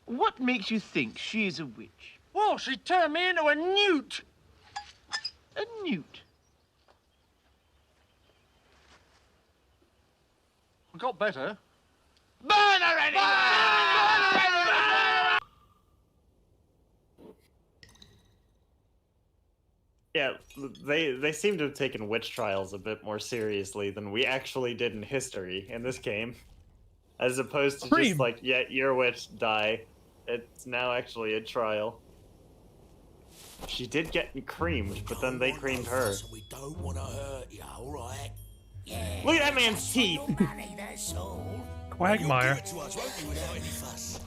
What makes you think she is a witch? Well, she turned me into a newt. A newt? I got better. Burn her anyway! Burn her anyway! Yeah, they seem to have taken witch trials a bit more seriously than we actually did in history in this game. As opposed to just like, yeah, you're a witch, die. It's now actually a trial. She did get creamed, but then they creamed her. We don't want to hurt you, all right? Yeah. Look at that man's teeth! Money, that's all. Quagmire. You'll give it to us, won't you, without any fuss?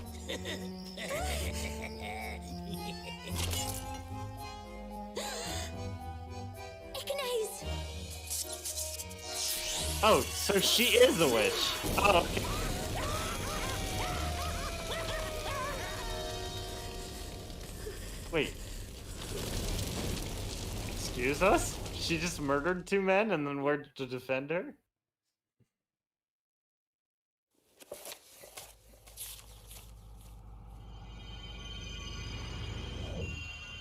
Oh, so she is a witch. Oh, okay. Wait. Excuse us? She just murdered 2 men and then we're to defend her?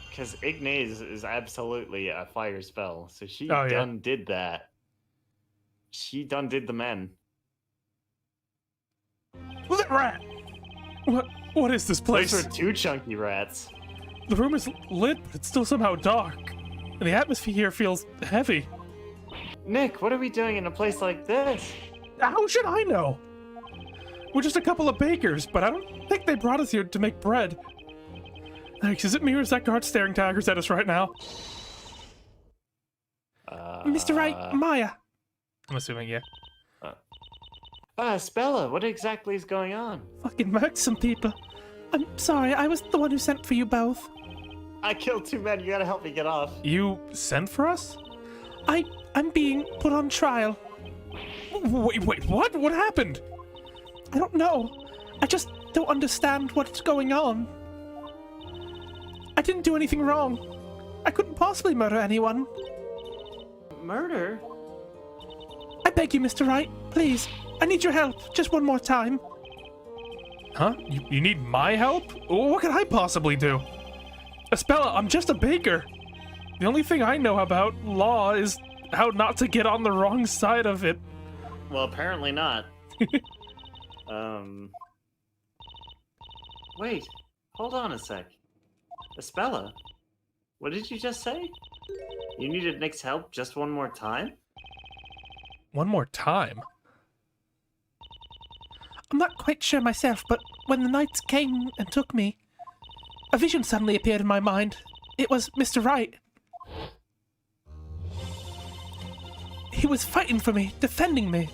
Because Ignace is absolutely a fire spell, so she done did that. She done did the men. Was it rat? What is this place? Those were 2 chunky rats. The room is lit, but it's still somehow dark. And the atmosphere here feels heavy. Nick, what are we doing in a place like this? How should I know? We're just a couple of bakers, but I don't think they brought us here to make bread. Thanks, is it me or is that guard staring daggers at us right now? Mr. Wright, Maya. I'm assuming, yeah. Spella, what exactly is going on? Fucking murked some people. I'm sorry, I was the one who sent for you both. I killed 2 men, you gotta help me get off. You sent for us? I'm being put on trial. Wait, what? What happened? I don't know. I just don't understand what's going on. I didn't do anything wrong. I couldn't possibly murder anyone. Murder? I beg you, Mr. Wright, please. I need your help, just one more time. Huh? You need my help? What could I possibly do? Espella, I'm just a baker. The only thing I know about law is how not to get on the wrong side of it. Well, apparently not. Wait, hold on a sec. Espella, what did you just say? You needed Nick's help just one more time? One more time? I'm not quite sure myself, but when the knights came and took me, a vision suddenly appeared in my mind. It was Mr. Wright. He was fighting for me, defending me.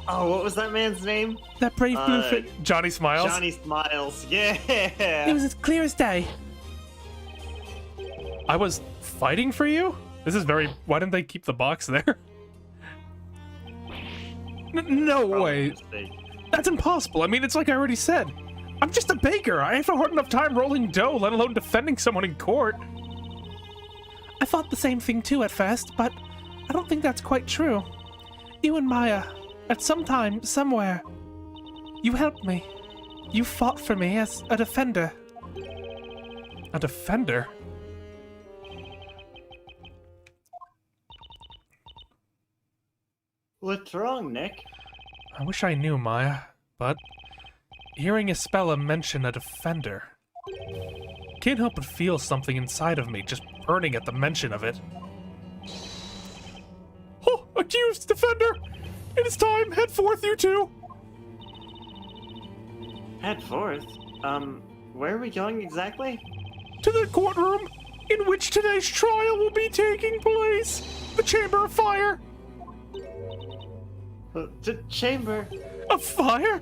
Oh, what was that man's name? That brave blue fit. Johnny Smiles? Johnny Smiles, yeah! It was as clear as day. I was fighting for you? This is very... Why didn't they keep the box there? No way. That's impossible. I mean, it's like I already said. I'm just a baker. I have a hard enough time rolling dough, let alone defending someone in court. I thought the same thing too at first, but I don't think that's quite true. You and Maya, at some time, somewhere, you helped me. You fought for me as a defender. A defender? What's wrong, Nick? I wish I knew, Maya, but hearing Espella mention a defender, can't help but feel something inside of me just burning at the mention of it. Oh, accused defender! It is time! Head forth, you two! Head forth? Where are we going exactly? To the courtroom in which today's trial will be taking place! The Chamber of Fire! The chamber? Of fire?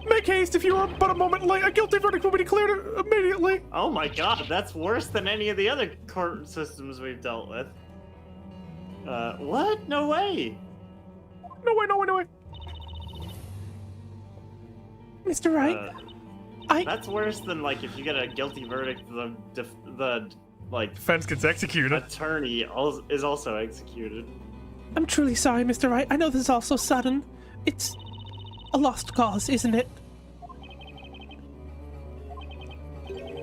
Make haste if you are but a moment late. A guilty verdict will be declared immediately. Oh my god, that's worse than any of the other court systems we've dealt with. What? No way! No way. Mr. Wright, That's worse than, like, if you get a guilty verdict, the defense gets executed. Attorney is also executed. I'm truly sorry, Mr. Wright. I know this is all so sudden. It's a lost cause, isn't it?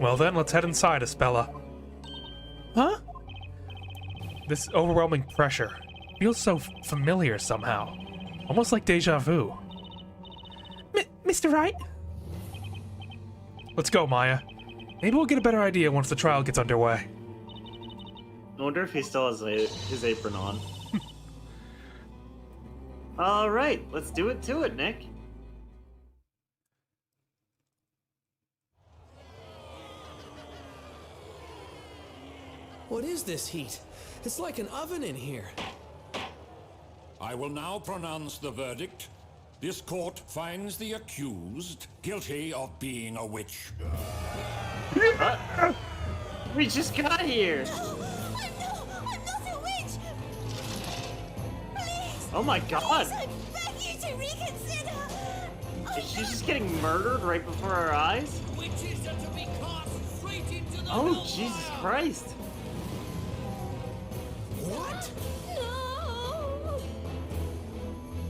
Well then, let's head inside, Espella. Huh? This overwhelming pressure feels so familiar somehow. Almost like deja vu. Mr. Wright? Let's go, Maya. Maybe we'll get a better idea once the trial gets underway. I wonder if he still has his apron on. Alright, let's do it to it, Nick. What is this heat? It's like an oven in here. I will now pronounce the verdict. This court finds the accused guilty of being a witch. We just got here! I'm not a witch! Please! Oh my god! Please, I beg you to reconsider! Is she just getting murdered right before our eyes? Witches are to be cast straight into the Oh, Jesus Christ! What? No!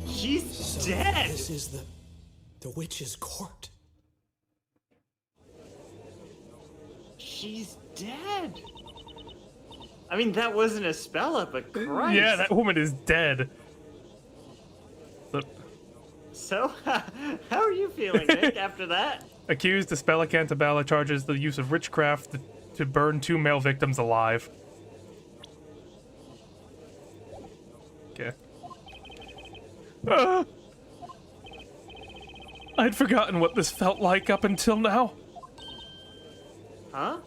She's So dead! This is the witch's court. She's dead! I mean, that wasn't Espella, but Christ! Yeah, that woman is dead. So, how are you feeling, Nick, after that? Accused Espella Cantabella charges the use of witchcraft to burn 2 male victims alive. Okay. I'd forgotten what this felt like up until now. Huh?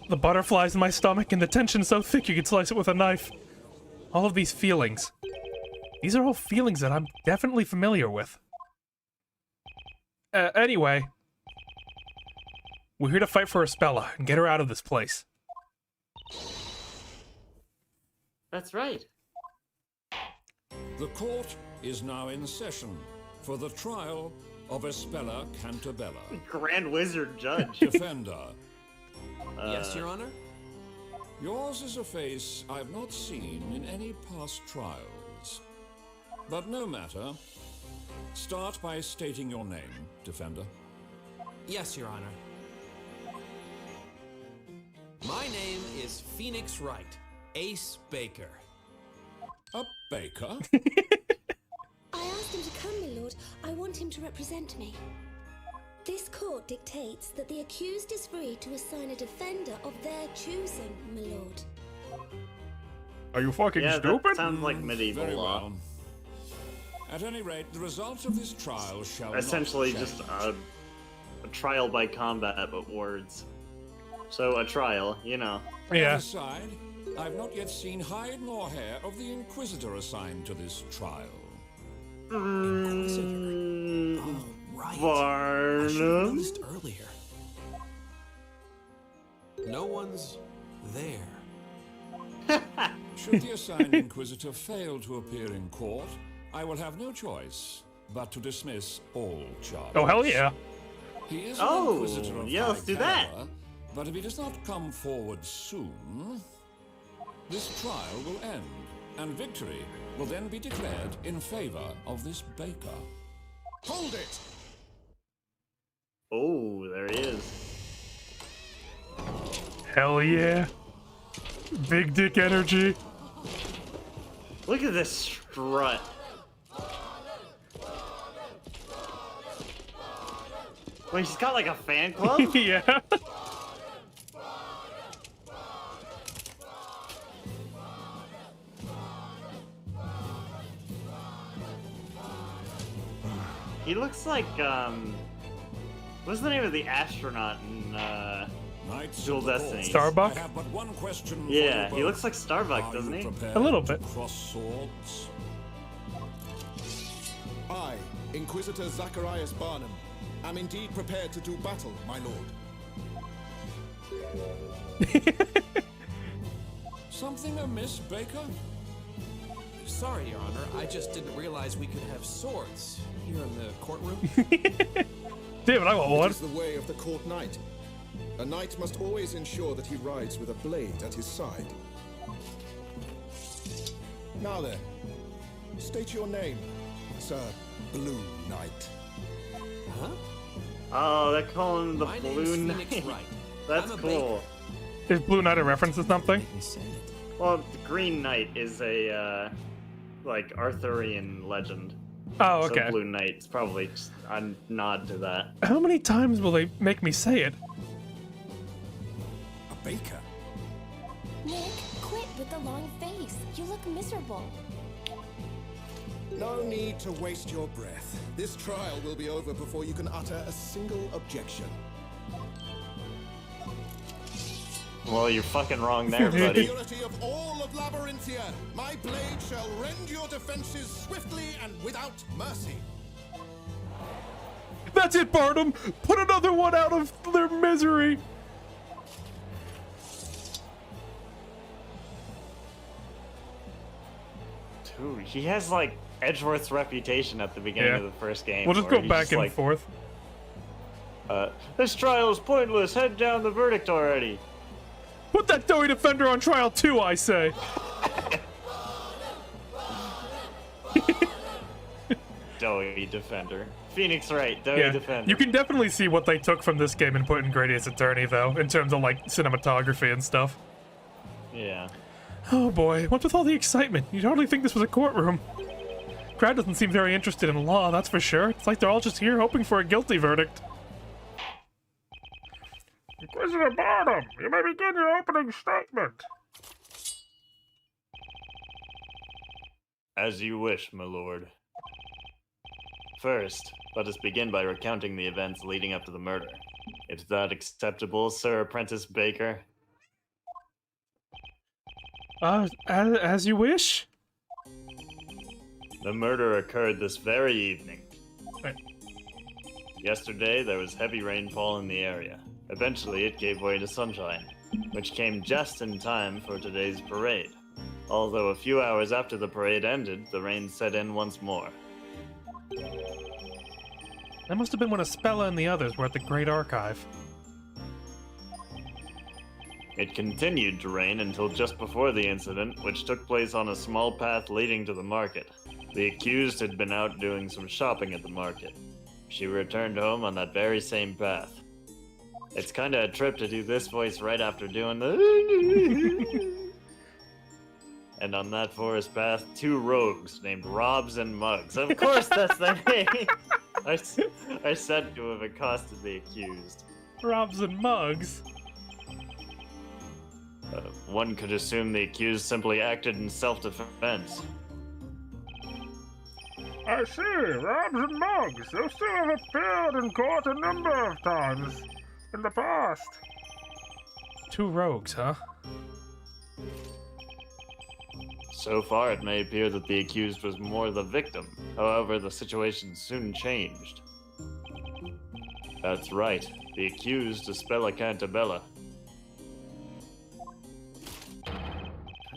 The butterflies in my stomach and the tension so thick you could slice it with a knife. All of these feelings. These are all feelings that I'm definitely familiar with. Anyway. We're here to fight for Espella and get her out of this place. That's right. The court is now in session for the trial of Espella Cantabella. Grand Wizard Judge. Defender, Yes, Your Honor? yours is a face I've not seen in any past trials. But no matter. Start by stating your name, Defender. Yes, Your Honor. My name is Phoenix Wright, Ace Baker. A baker? I asked him to come, my lord. I want him to represent me. This court dictates that the accused is free to assign a defender of their choosing, my lord. Are you fucking Yeah, stupid? that sounds like medieval Very law. well. At any rate, the result of this trial shall Essentially not just change. a trial by combat, but words. So, a trial, you know. Yeah. Aside, I've not yet seen hide nor hair of the Inquisitor assigned to this trial. Mm, Oh, right. I should have Varnum? noticed earlier. No one's there. Should the assigned Inquisitor fail to appear in court, I will have no choice but to dismiss all charges. Oh, hell yeah. He is Oh, an Inquisitor of yeah, high let's do that. caliber, but if he does not come forward soon, this trial will end, and victory will then be declared in favor of this baker. Hold it! Oh, there he is. Hell yeah. Big dick energy. Look at this strut. Wait, she's got like a fan club? Yeah. He looks like, what's the name of the astronaut in, Knights Dual of the Destiny. Court, Starbuck? I have but one question for Yeah, you he both. looks like Starbuck, Are doesn't you he? prepared A little to bit. cross swords? I, Inquisitor Zacharias Barnum, am indeed prepared to do battle, my lord. Something amiss, Baker? Sorry, Your Honor. I just didn't realize we could have swords here in the courtroom. Damn it, I want It one. is the way of the court knight. A knight must always ensure that he rides with a blade at his side. Now then, state your name, Sir Blue Knight. Huh? Oh, they're calling him the My Blue name's Phoenix Knight. Wright. That's I'm a cool. Is Blue Knight a reference to something? Make me say it. Well, the Green Knight is a, like, Arthurian legend. Oh, okay. So Blue Knight's probably just a nod to that. How many times will they make me say it? A baker? Nick, quit with the long face. You look miserable. No need to waste your breath. This trial will be over before you can utter a single objection. Well, you're fucking wrong there, buddy. Purity of all of Labyrinthia, my blade shall rend your defenses swiftly and without mercy. That's it, Barnum! Put another one out of their misery! Dude, he has, like, Edgeworth's reputation at the beginning Yeah. of the first game. We'll just where go he's back just and like, forth. This trial is pointless. Head down the verdict already. Put that doughy defender on trial too, I say! Doughy defender. Phoenix Wright, Doughy Yeah, defender. you can definitely see what they took from this game and put in Gradius Attorney, though, in terms of, like, cinematography and stuff. Yeah. Oh boy, what's with all the excitement? You'd hardly think this was a courtroom. Crowd doesn't seem very interested in law, that's for sure. It's like they're all just here hoping for a guilty verdict. Inquisitor Barnum, you may begin your opening statement. As you wish, my lord. First, let us begin by recounting the events leading up to the murder. Is that acceptable, Sir Apprentice Baker? As you wish? The murder occurred this very evening. Right. Yesterday, there was heavy rainfall in the area. Eventually, it gave way to sunshine, which came just in time for today's parade. Although a few hours after the parade ended, the rain set in once more. That must have been when Espella and the others were at the Great Archive. It continued to rain until just before the incident, which took place on a small path leading to the market. The accused had been out doing some shopping at the market. She returned home on that very same path. It's kinda a trip to do this voice right after doing the... And on that forest path, two rogues named Robs and Muggs. Of course that's their name! are said to have accosted the accused. Robs and Mugs? One could assume the accused simply acted in self-defense. I see, Robs and Mugs. Those two have appeared in court a number of times in the past. Two rogues, huh? So far, it may appear that the accused was more the victim. However, the situation soon changed. That's right. The accused is Spella Cantabella.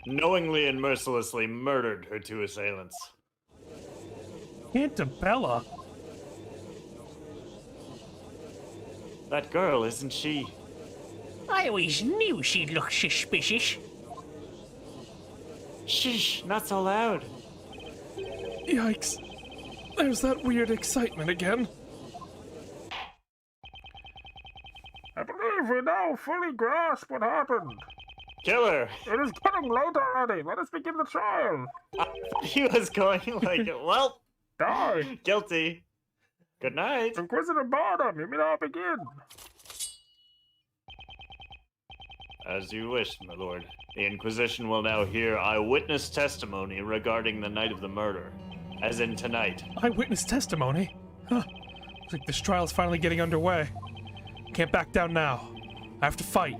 Knowingly and mercilessly murdered her two assailants. Cantabella? That girl, isn't she? I always knew she'd look suspicious. Shh, not so loud. Yikes. There's that weird excitement again. I believe we now fully grasp what happened. Killer! It is getting late already. Let us begin the trial. He was going like, well, Die. guilty. Good night. Inquisitor Barnum, you may now begin. As you wish, my lord. The Inquisition will now hear eyewitness testimony regarding the night of the murder. As in tonight. Eyewitness testimony? Huh. Looks like this trial's finally getting underway. Can't back down now. I have to fight.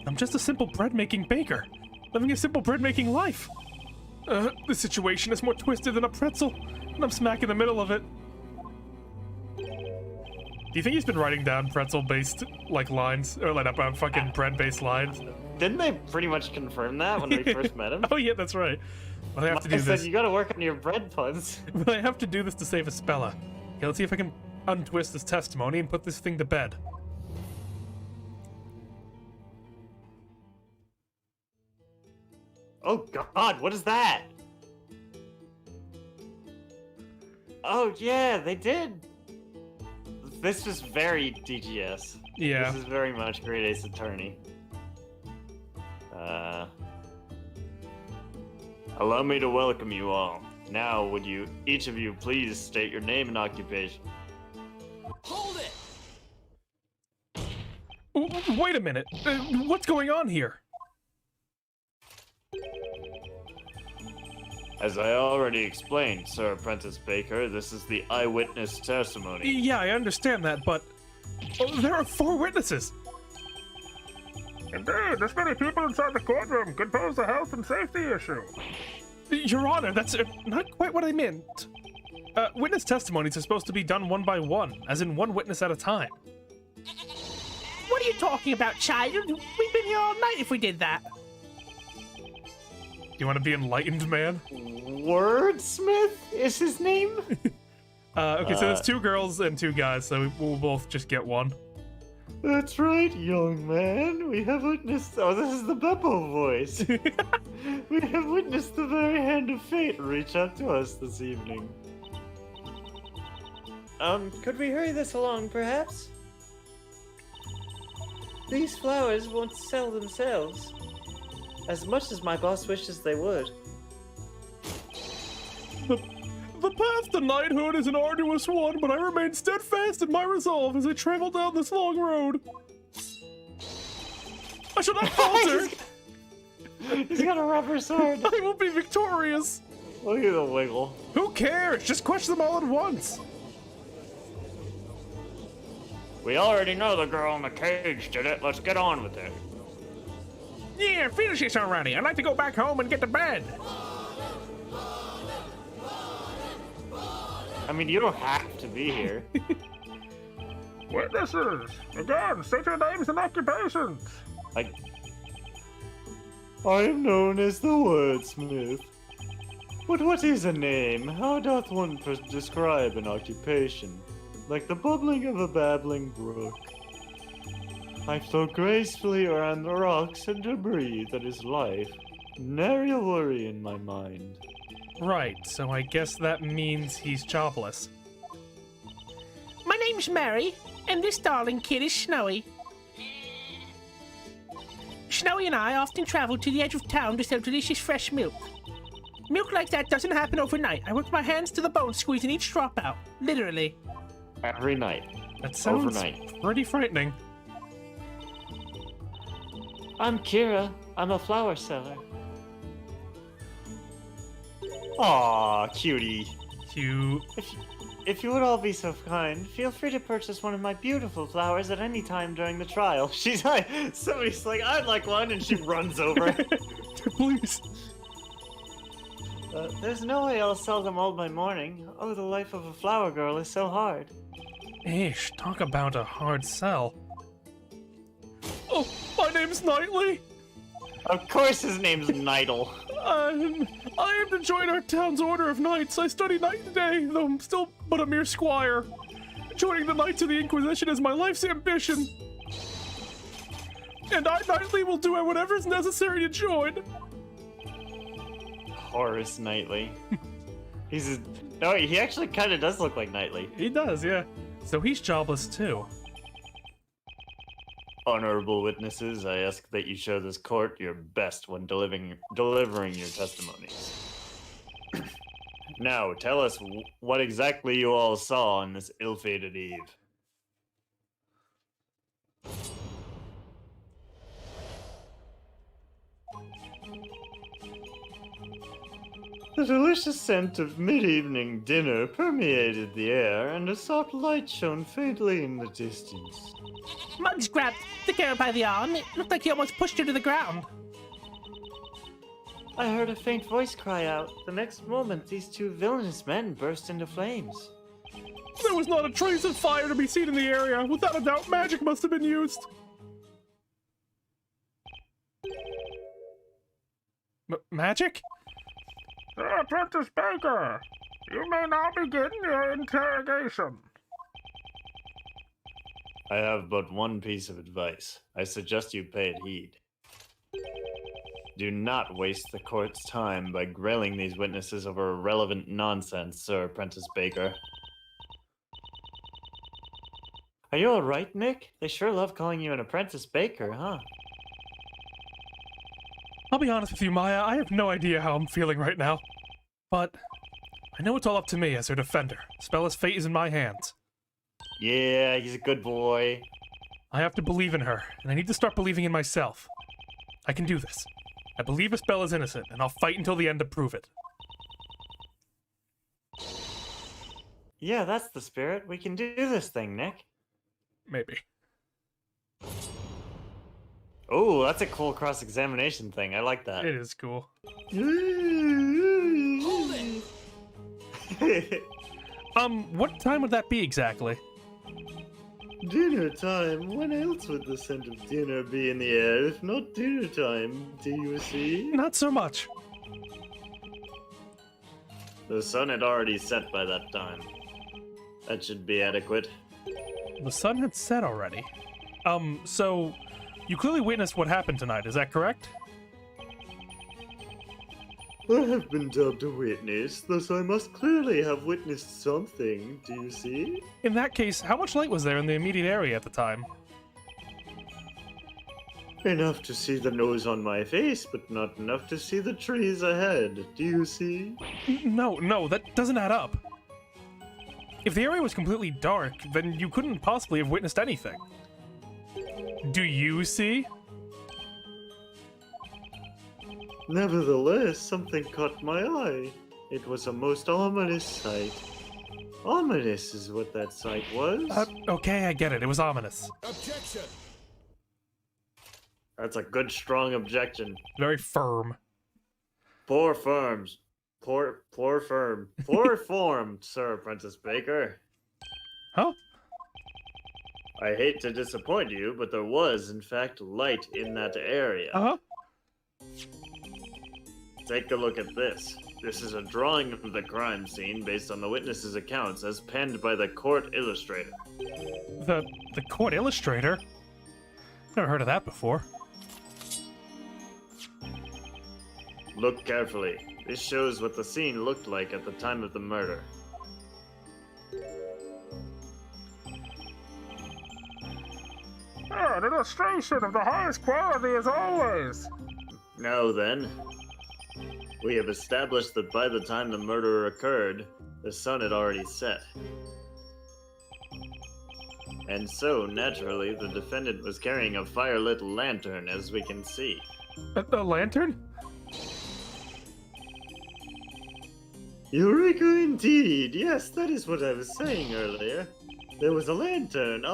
I'm just a simple bread-making baker, living a simple bread-making life. The situation is more twisted than a pretzel, and I'm smack in the middle of it. Do you think he's been writing down pretzel-based, like, lines? Or, like, fucking bread-based lines? Didn't they pretty much confirm that when we first met him? Oh, yeah, that's right. But I have to do I said, this. you gotta work on your bread puns. But I have to do this to save Espella. Okay, let's see if I can untwist this testimony and put this thing to bed. Oh god, what is that? Oh yeah, they did. This was very DGS. Yeah. This is very much Great Ace Attorney. Allow me to welcome you all. Now, would you, each of you, please state your name and occupation? Hold it! Wait a minute. What's going on here? As I already explained, Sir Apprentice Baker, this is the eyewitness testimony. Yeah, I understand that, but there are 4 witnesses. Indeed, this many people inside the courtroom could pose a health and safety issue. Your Honor, that's not quite what I meant. Witness testimonies are supposed to be done one by one, as in one witness at a time. What are you talking about, child? We've been here all night if we did that. You want to be enlightened, man? Wordsmith is his name? Okay, so there's 2 girls and 2 guys, so we'll both just get one. That's right, young man. We have witnessed... Oh, this is the Beppo voice. We have witnessed the very hand of fate reach out to us this evening. Could we hurry this along, perhaps? These flowers won't sell themselves. As much as my boss wishes they would. The path to knighthood is an arduous one, but I remain steadfast in my resolve as I travel down this long road. I shall not falter. He's got a rubber sword. I will be victorious. Look at the wiggle. Who cares? Just crush them all at once. We already know the girl in the cage did it. Let's get on with it. Yeah, finish this already. I'd like to go back home and get to bed. I mean, you don't have to be here. Witnesses, again, state your names and occupations. I am known as the Wordsmith. But what is a name? How doth one describe an occupation? Like the bubbling of a babbling brook. I float gracefully around the rocks and debris that is life. Nary a worry in my mind. Right, so I guess that means he's jobless. My name's Mary, and this darling kid is Snowy. Snowy and I often travel to the edge of town to sell delicious fresh milk. Milk like that doesn't happen overnight. I work my hands to the bone, squeezing each drop out. Literally. Every night. That sounds Overnight. pretty frightening. I'm Kira. I'm a flower seller. Aw, cutie. Cute. If you would all be so kind, feel free to purchase one of my beautiful flowers at any time during the trial. She's like, somebody's like, I'd like one, and she runs over. Please. There's no way I'll sell them all by morning. Oh, the life of a flower girl is so hard. Ish, talk about a hard sell. Oh, my name's Knightley. Of course his name's Nidal. I am to join our town's order of knights. I study knight today, though I'm still but a mere squire. Joining the Knights of the Inquisition is my life's ambition. And I, Knightley, will do whatever is necessary to join. Horace Knightley. No, he actually kind of does look like Knightley. He does, yeah. So he's jobless too. Honorable witnesses, I ask that you show this court your best when delivering your testimonies. Now, tell us what exactly you all saw on this ill-fated eve. The delicious scent of mid-evening dinner permeated the air, and a soft light shone faintly in the distance. Muggs grabbed the girl by the arm. It looked like he almost pushed her to the ground. I heard a faint voice cry out. The next moment, these 2 villainous men burst into flames. There was not a trace of fire to be seen in the area. Without a doubt, magic must have been used. Magic? Apprentice Baker, you may now begin your interrogation. I have but one piece of advice. I suggest you pay it heed. Do not waste the court's time by grilling these witnesses over irrelevant nonsense, Sir Apprentice Baker. Are you alright, Nick? They sure love calling you an apprentice baker, huh? I'll be honest with you, Maya, I have no idea how I'm feeling right now. But I know it's all up to me as her defender. Spella's fate is in my hands. Yeah, he's a good boy. I have to believe in her, and I need to start believing in myself. I can do this. I believe Spella's innocent, and I'll fight until the end to prove it. Yeah, that's the spirit. We can do this thing, Nick. Maybe. Oh, that's a cool cross-examination thing. I like that. It is cool. Hold it! What time would that be exactly? Dinner time? When else would the scent of dinner be in the air if not dinner time, do you see? Not so much. The sun had already set by that time. That should be adequate. The sun had set already. So you clearly witnessed what happened tonight, is that correct? I have been dubbed a witness, thus I must clearly have witnessed something, do you see? In that case, how much light was there in the immediate area at the time? Enough to see the nose on my face, but not enough to see the trees ahead, do you see? No, that doesn't add up. If the area was completely dark, then you couldn't possibly have witnessed anything. Do you see? Nevertheless, something caught my eye. It was a most ominous sight. Ominous is what that sight was. Okay, I get it. It was ominous. Objection! That's a good, strong objection. Very firm. Poor firm, Sir Apprentice Baker. Huh? I hate to disappoint you, but there was, in fact, light in that area. Uh-huh. Take a look at this. This is a drawing of the crime scene based on the witnesses' accounts as penned by the court illustrator. The court illustrator? Never heard of that before. Look carefully. This shows what the scene looked like at the time of the murder. An illustration of the highest quality as always. Now then, we have established that by the time the murder occurred, the sun had already set. And so, naturally, the defendant was carrying a fire-lit lantern, as we can see. A lantern? Eureka indeed! Yes, that is what I was saying earlier. There was a lantern,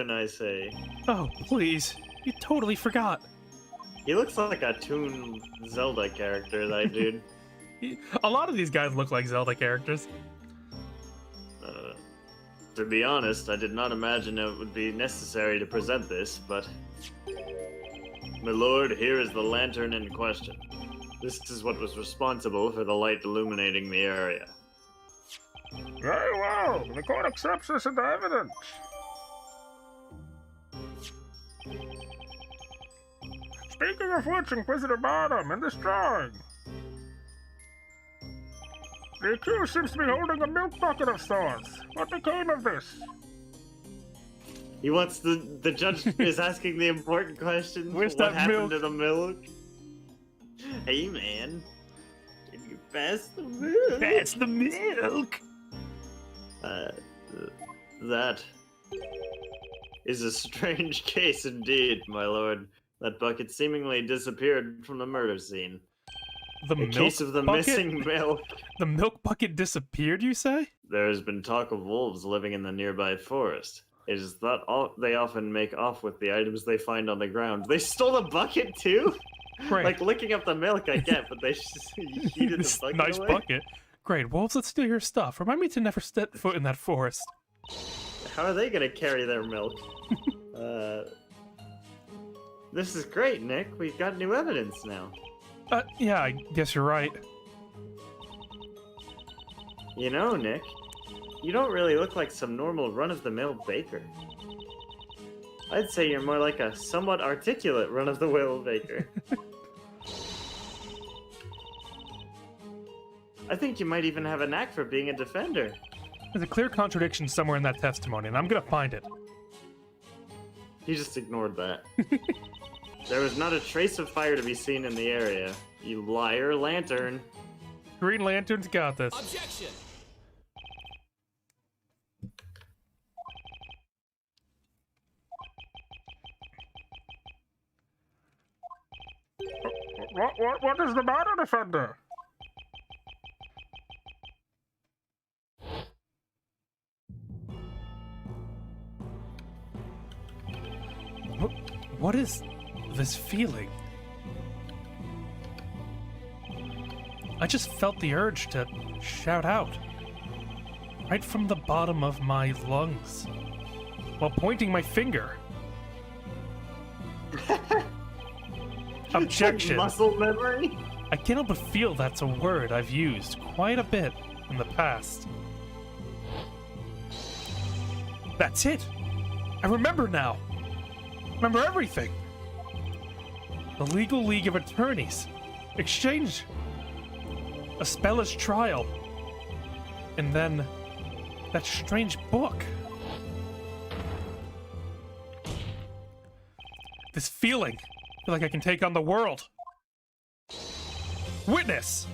I say. Oh, please. You totally forgot. He looks like a Toon Zelda character, that dude. A lot of these guys look like Zelda characters. To be honest, I did not imagine it would be necessary to present this, but... My lord, here is the lantern in question. This is what was responsible for the light illuminating the area. Very well. The court accepts this into evidence. Speaking of which, Inquisitor Bottom, in this drawing, the accused seems to be holding a milk bucket of sorts. What became of this? He wants the judge is asking the important questions. Where's what that happened milk? to the milk? Hey man, can you pass the milk? That's the milk! That is a strange case indeed, my lord. That bucket seemingly disappeared from the murder scene. The In milk case of the bucket? missing milk, The milk bucket disappeared, you say? there has been talk of wolves living in the nearby forest. It is thought they often make off with the items they find on the ground. They stole the bucket too? Great. Like licking up the milk, I get, but they just heated the This bucket nice away? bucket. Great, wolves, let's steal your stuff. Remind me to never step foot in that forest. How are they gonna carry their milk? This is great, Nick. We've got new evidence now. Yeah, I guess you're right. You know, Nick, you don't really look like some normal run-of-the-mill baker. I'd say you're more like a somewhat articulate run-of-the-mill baker. I think you might even have a knack for being a defender. There's a clear contradiction somewhere in that testimony, and I'm gonna find it. He just ignored that. There was not a trace of fire to be seen in the area. You liar, Lantern. Green Lantern's got this. Objection! What is the matter, Defender? What is this feeling? I just felt the urge to shout out. Right from the bottom of my lungs. While pointing my finger. Objection. Muscle memory? I can't help but feel that's a word I've used quite a bit in the past. That's it! I remember now! Remember everything! The Legal League of Attorneys. Exchange. A Speller's trial. And then that strange book. This feeling. I feel like I can take on the world. Witness!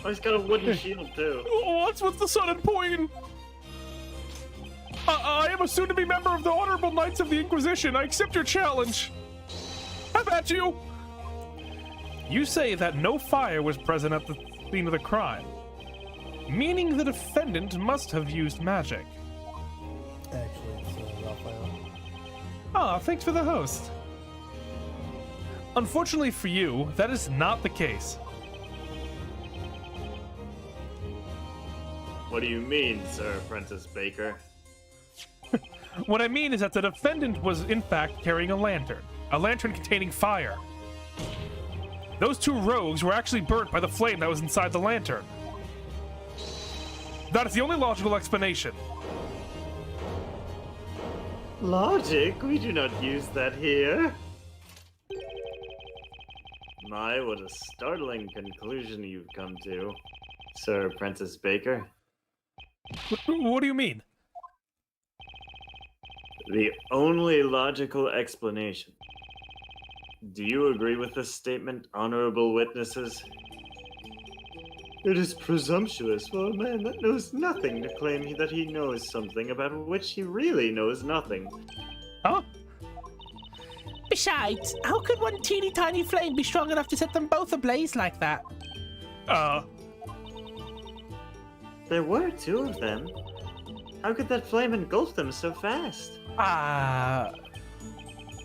Oh, he's got a wooden shield, too. What's with the sudden pointing? I am a soon-to-be member of the Honorable Knights of the Inquisition. I accept your challenge. How about you? You say that no fire was present at the scene of the crime, meaning the defendant must have used magic. Actually, it's Raphael. Ah, thanks for the host. Unfortunately for you, that is not the case. What do you mean, Sir Apprentice Baker? What I mean is that the defendant was in fact carrying a lantern containing fire. Those two rogues were actually burnt by the flame that was inside the lantern. That is the only logical explanation. Logic? We do not use that here. My, what a startling conclusion you've come to, Sir Apprentice Baker. What do you mean? The only logical explanation. Do you agree with this statement, honorable witnesses? It is presumptuous for a man that knows nothing to claim that he knows something about which he really knows nothing. Huh? Besides, how could one teeny tiny flame be strong enough to set them both ablaze like that? There were two of them. How could that flame engulf them so fast?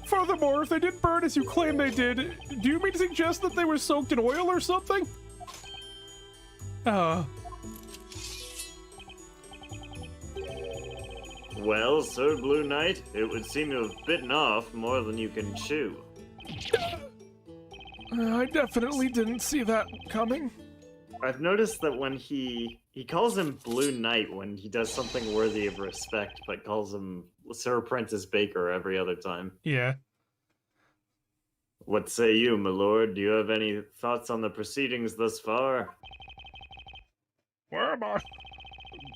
Furthermore, if they did burn as you claim they did, do you mean to suggest that they were soaked in oil or something? Well, Sir Blue Knight, it would seem to have bitten off more than you can chew. I definitely didn't see that coming. I've noticed that when he calls him Blue Knight when he does something worthy of respect, but calls him Sir Apprentice Baker every other time. Yeah. What say you, my lord? Do you have any thoughts on the proceedings thus far? Well, boss,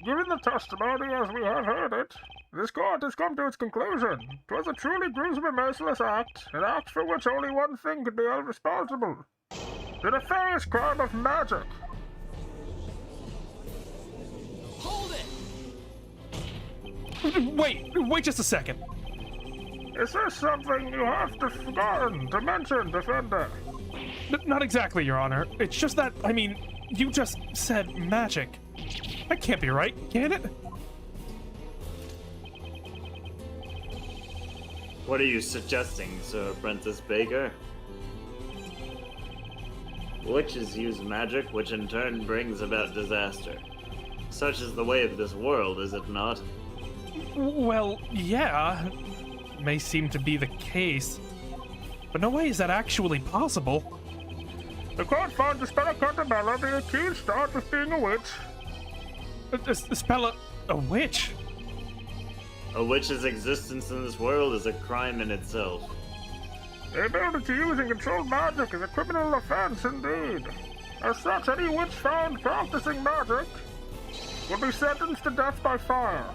given the testimony as we have heard it, this court has come to its conclusion. 'Twas a truly gruesome and merciless act, an act for which only one thing could be held responsible. The nefarious crime of magic. Hold it! Wait just a second. Is this something you have forgotten to mention, Defender? Not exactly, Your Honor. It's just that, I mean, you just said magic. That can't be right, can it? What are you suggesting, Sir Apprentice Baker? Witches use magic, which in turn brings about disaster. Such is the way of this world, is it not? Well, yeah. May seem to be the case. But no way is that actually possible. The court found Spella Cantabella, the accused, starred as being a witch. Spella... a witch? A witch's existence in this world is a crime in itself. The ability to use and control magic is a criminal offense indeed. As such, any witch found practicing magic will be sentenced to death by fire.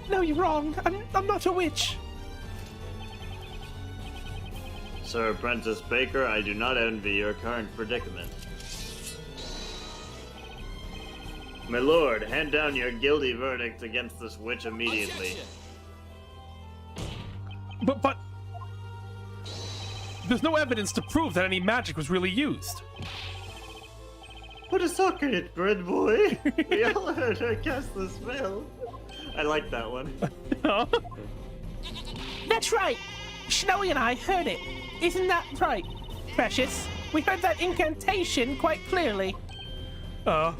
No, you're wrong. I'm not a witch. Sir Apprentice Baker, I do not envy your current predicament. My lord, hand down your guilty verdict against this witch immediately. But... There's no evidence to prove that any magic was really used. Put a sock in it, bread boy. We all heard her cast the spell. I like that one. That's right. Snowy and I heard it. Isn't that right, Precious? We heard that incantation quite clearly. That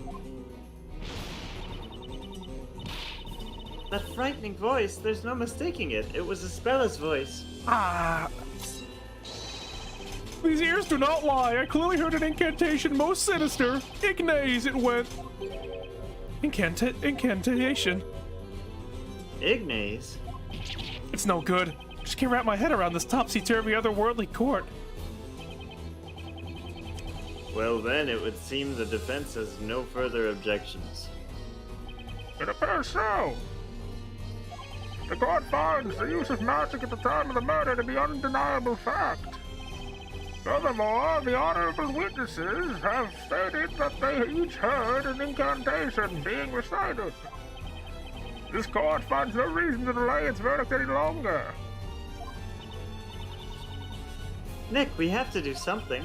frightening voice, there's no mistaking it. It was Ispella's voice. These ears do not lie. I clearly heard an incantation most sinister. Ignaze it went. Incantation. Ignaze? It's no good. Just can't wrap my head around this topsy-turvy otherworldly court. Well then, it would seem the defense has no further objections. It appears so. The court finds the use of magic at the time of the murder to be undeniable fact. Furthermore, the honorable witnesses have stated that they each heard an incantation being recited. This court finds no reason to delay its verdict any longer. Nick, we have to do something.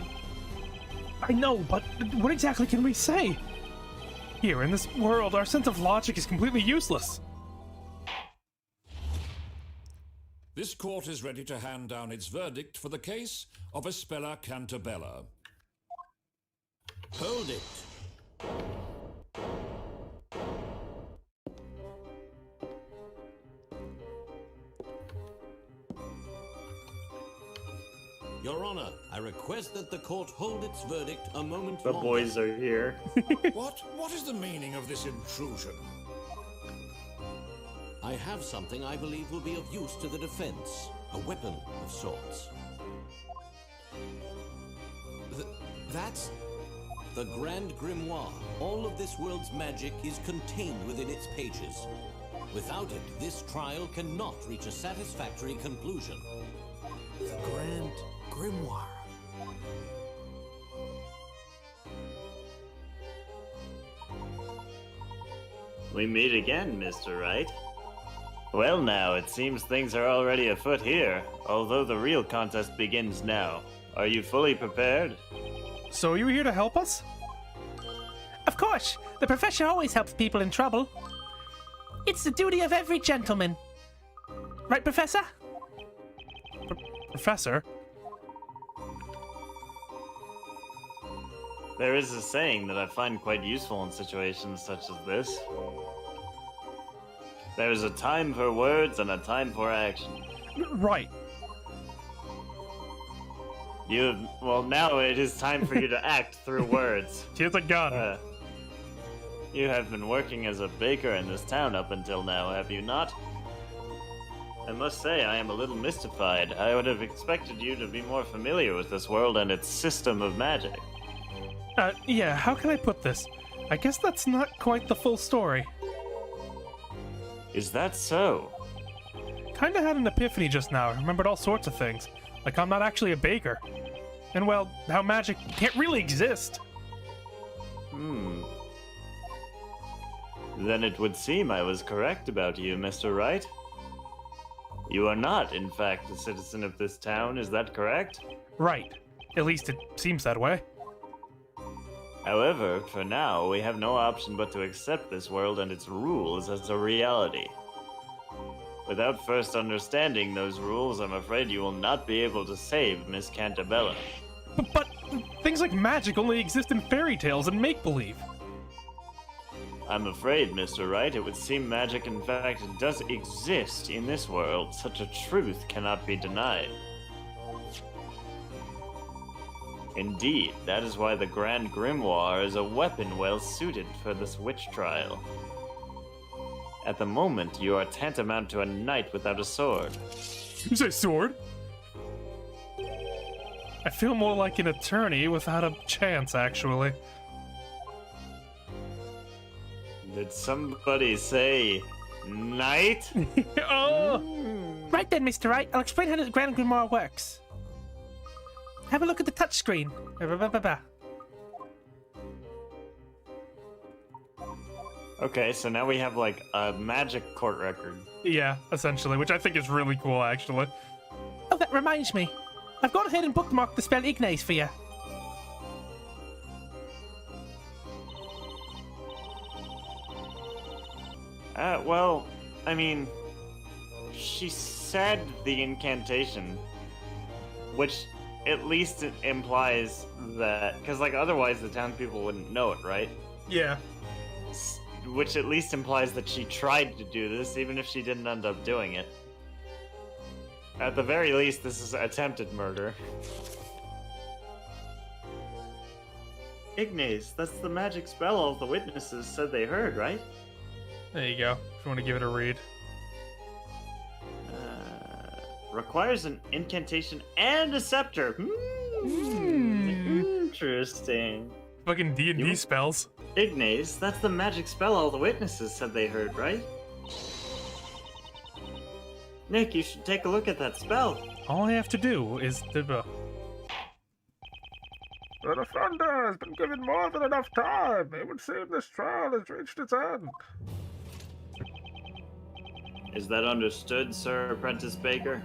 I know, but what exactly can we say? Here, in this world, our sense of logic is completely useless. This court is ready to hand down its verdict for the case of Espella Cantabella. Hold it. Your Honor, I request that the court hold its verdict a moment The longer. boys are here. What is the meaning of this intrusion? I have something I believe will be of use to the defense. A weapon of sorts. That's the Grand Grimoire. All of this world's magic is contained within its pages. Without it, this trial cannot reach a satisfactory conclusion. The Grand Grimoire. We meet again, Mr. Wright. Well now, it seems things are already afoot here, although the real contest begins now. Are you fully prepared? So are you here to help us? Of course, the professor always helps people in trouble. It's the duty of every gentleman. Right, Professor? Professor? There is a saying that I find quite useful in situations such as this. There is a time for words and a time for action. Right. Well, now it is time for you to act through words. Here's a gun. You have been working as a baker in this town up until now, have you not? I must say, I am a little mystified. I would have expected you to be more familiar with this world and its system of magic. Yeah, how can I put this? I guess that's not quite the full story. Is that so? Kinda had an epiphany just now. I remembered all sorts of things. Like I'm not actually a baker. And well, how magic can't really exist. Then it would seem I was correct about you, Mr. Wright. You are not, in fact, a citizen of this town, is that correct? Right. At least it seems that way. However, for now, we have no option but to accept this world and its rules as a reality. Without first understanding those rules, I'm afraid you will not be able to save Miss Cantabella. But things like magic only exist in fairy tales and make-believe. I'm afraid, Mr. Wright, it would seem magic in fact does exist in this world. Such a truth cannot be denied. Indeed, that is why the Grand Grimoire is a weapon well suited for this witch trial. At the moment, you are tantamount to a knight without a sword. You say sword? I feel more like an attorney without a chance, actually. Did somebody say Knight? Oh! Right then, Mr. Wright, I'll explain how the Grand Grimoire works. Have a look at the touchscreen. Okay, so now we have like a magic court record. Yeah, essentially, which I think is really cool, actually. Oh, that reminds me. I've gone ahead and bookmarked the spell Ignace for you. Well, I mean, she said the incantation, which at least it implies that, because like otherwise the townspeople wouldn't know it, right? Yeah. Which at least implies that she tried to do this, even if she didn't end up doing it. At the very least, this is attempted murder. Ignace, that's the magic spell all the witnesses said they heard, right? There you go, if you want to give it a read. Requires an incantation and a scepter. Interesting. Fucking D&D spells. Ignace, that's the magic spell all the witnesses said they heard, right? Nick, you should take a look at that spell. All I have to do is... The defender has been given more than enough time. It would seem this trial has reached its end. Is that understood, Sir Apprentice Baker?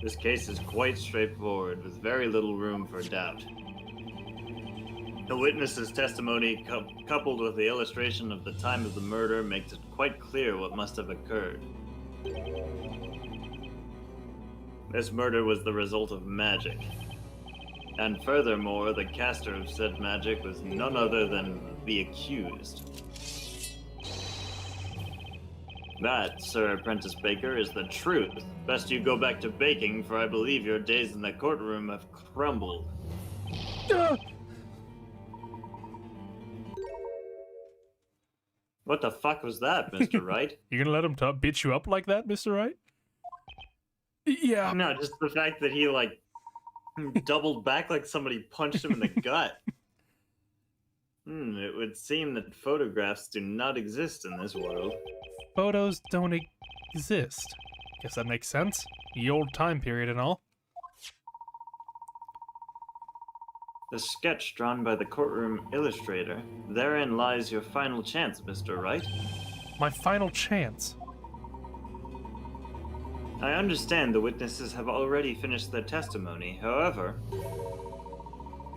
This case is quite straightforward, with very little room for doubt. The witness's testimony, coupled with the illustration of the time of the murder, makes it quite clear what must have occurred. This murder was the result of magic. And furthermore, the caster of said magic was none other than the accused. That, Sir Apprentice Baker, is the truth. Best you go back to baking, for I believe your days in the courtroom have crumbled. What the fuck was that, Mr. Wright? You gonna let him beat you up like that, Mr. Wright? Yeah. No, just the fact that he, like, doubled back like somebody punched him in the gut. It would seem that photographs do not exist in this world. Photos don't exist. Guess that makes sense. The old time period and all. The sketch drawn by the courtroom illustrator. Therein lies your final chance, Mr. Wright. My final chance? I understand the witnesses have already finished their testimony. However,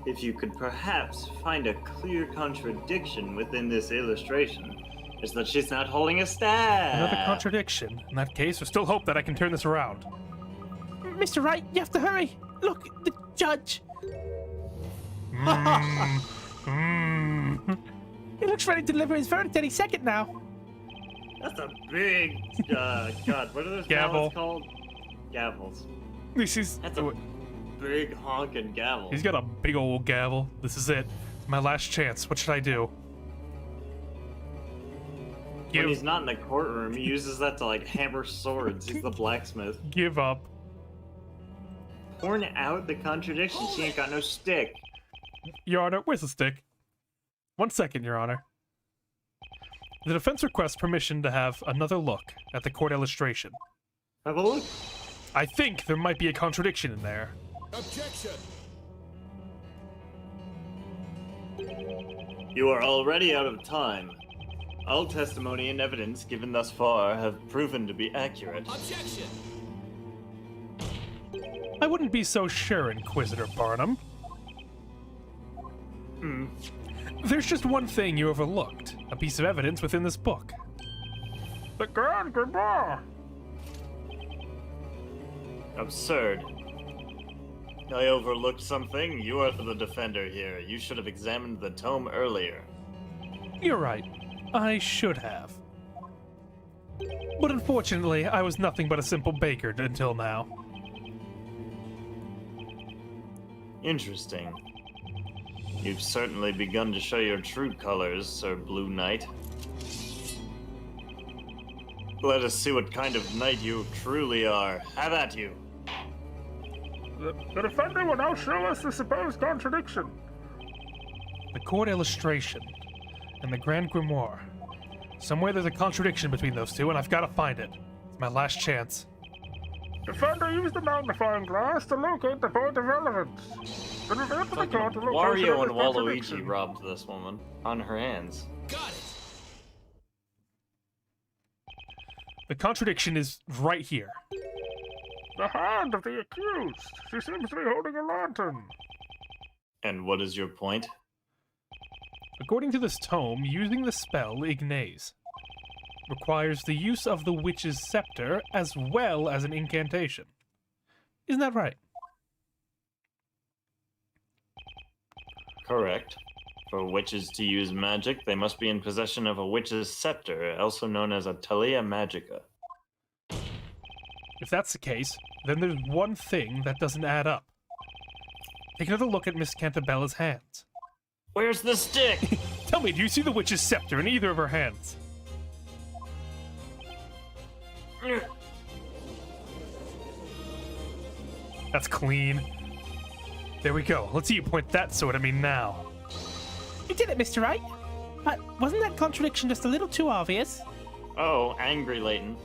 if you could perhaps find a clear contradiction within this illustration, is that she's not holding a staff. Another contradiction. In that case, there's still hope that I can turn this around. Mr. Wright, you have to hurry. Look, the judge. He looks ready to deliver his verdict any second now. That's a big, God, what are those gavel called? Gavels. That's a big honking gavel. He's got a big old gavel. This is it. My last chance. What should I do? When he's not in the courtroom, he uses that to, like, hammer swords. He's the blacksmith. Give up. Point out the contradiction. She ain't got no stick. Your Honor, where's the stick? 1 second, Your Honor. The defense requests permission to have another look at the court illustration. Have a look. I think there might be a contradiction in there. Objection! You are already out of time. All testimony and evidence given thus far have proven to be accurate. Objection! I wouldn't be so sure, Inquisitor Barnum. There's just one thing you overlooked. A piece of evidence within this book. The Grand Grimoire! Absurd. I overlooked something. You are the defender here. You should have examined the tome earlier. You're right. I should have. But unfortunately, I was nothing but a simple baker until now. Interesting. You've certainly begun to show your true colors, Sir Blue Knight. Let us see what kind of knight you truly are. Have at you. The defender will now show us the supposed contradiction. The court illustration and the Grand Grimoire. Somewhere there's a contradiction between those two, and I've got to find it. It's my last chance. Defender, use the magnifying glass to locate the point of relevance. Then reveal to the court the location Wario of and this Waluigi contradiction. robbed this woman on her hands. Got it. The contradiction is right here. The hand of the accused. She seems to be holding a lantern. And what is your point? According to this tome, using the spell Ignaze requires the use of the witch's scepter as well as an incantation. Isn't that right? Correct. For witches to use magic, they must be in possession of a witch's scepter, also known as a talia magica. If that's the case, then there's one thing that doesn't add up. Take another look at Miss Cantabella's hands. Where's the stick? Tell me, do you see the witch's scepter in either of her hands? That's clean. There we go. Let's see you point that sword at me now. You did it, Mr. Wright. But wasn't that contradiction just a little too obvious? Oh, angry Layton.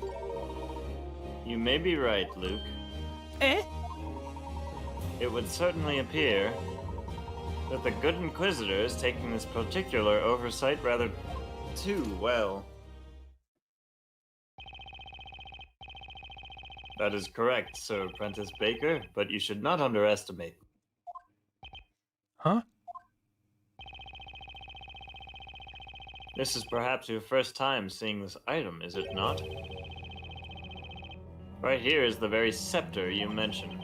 You may be right, Luke. Eh? It would certainly appear that the good Inquisitor is taking this particular oversight rather too well. That is correct, Sir Apprentice Baker, but you should not underestimate. Huh? This is perhaps your first time seeing this item, is it not? Right here is the very scepter you mentioned.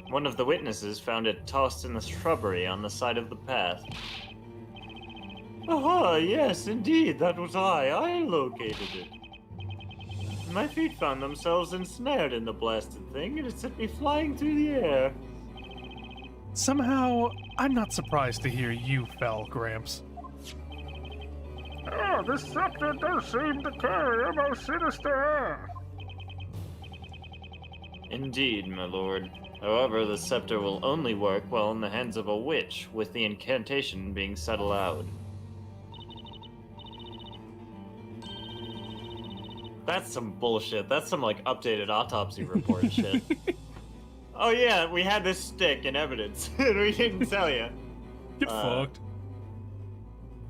One of the witnesses found it tossed in the shrubbery on the side of the path. Aha, yes, indeed, that was I located it. My feet found themselves ensnared in the blasted thing, and it sent me flying through the air. Somehow, I'm not surprised to hear you fell, Gramps. Oh, this scepter does seem to carry a most sinister air. Indeed, my lord. However, the scepter will only work while in the hands of a witch, with the incantation being said aloud. That's some bullshit. That's some, like, updated autopsy report shit. Oh yeah, we had this stick in evidence, and we didn't tell you. Get fucked.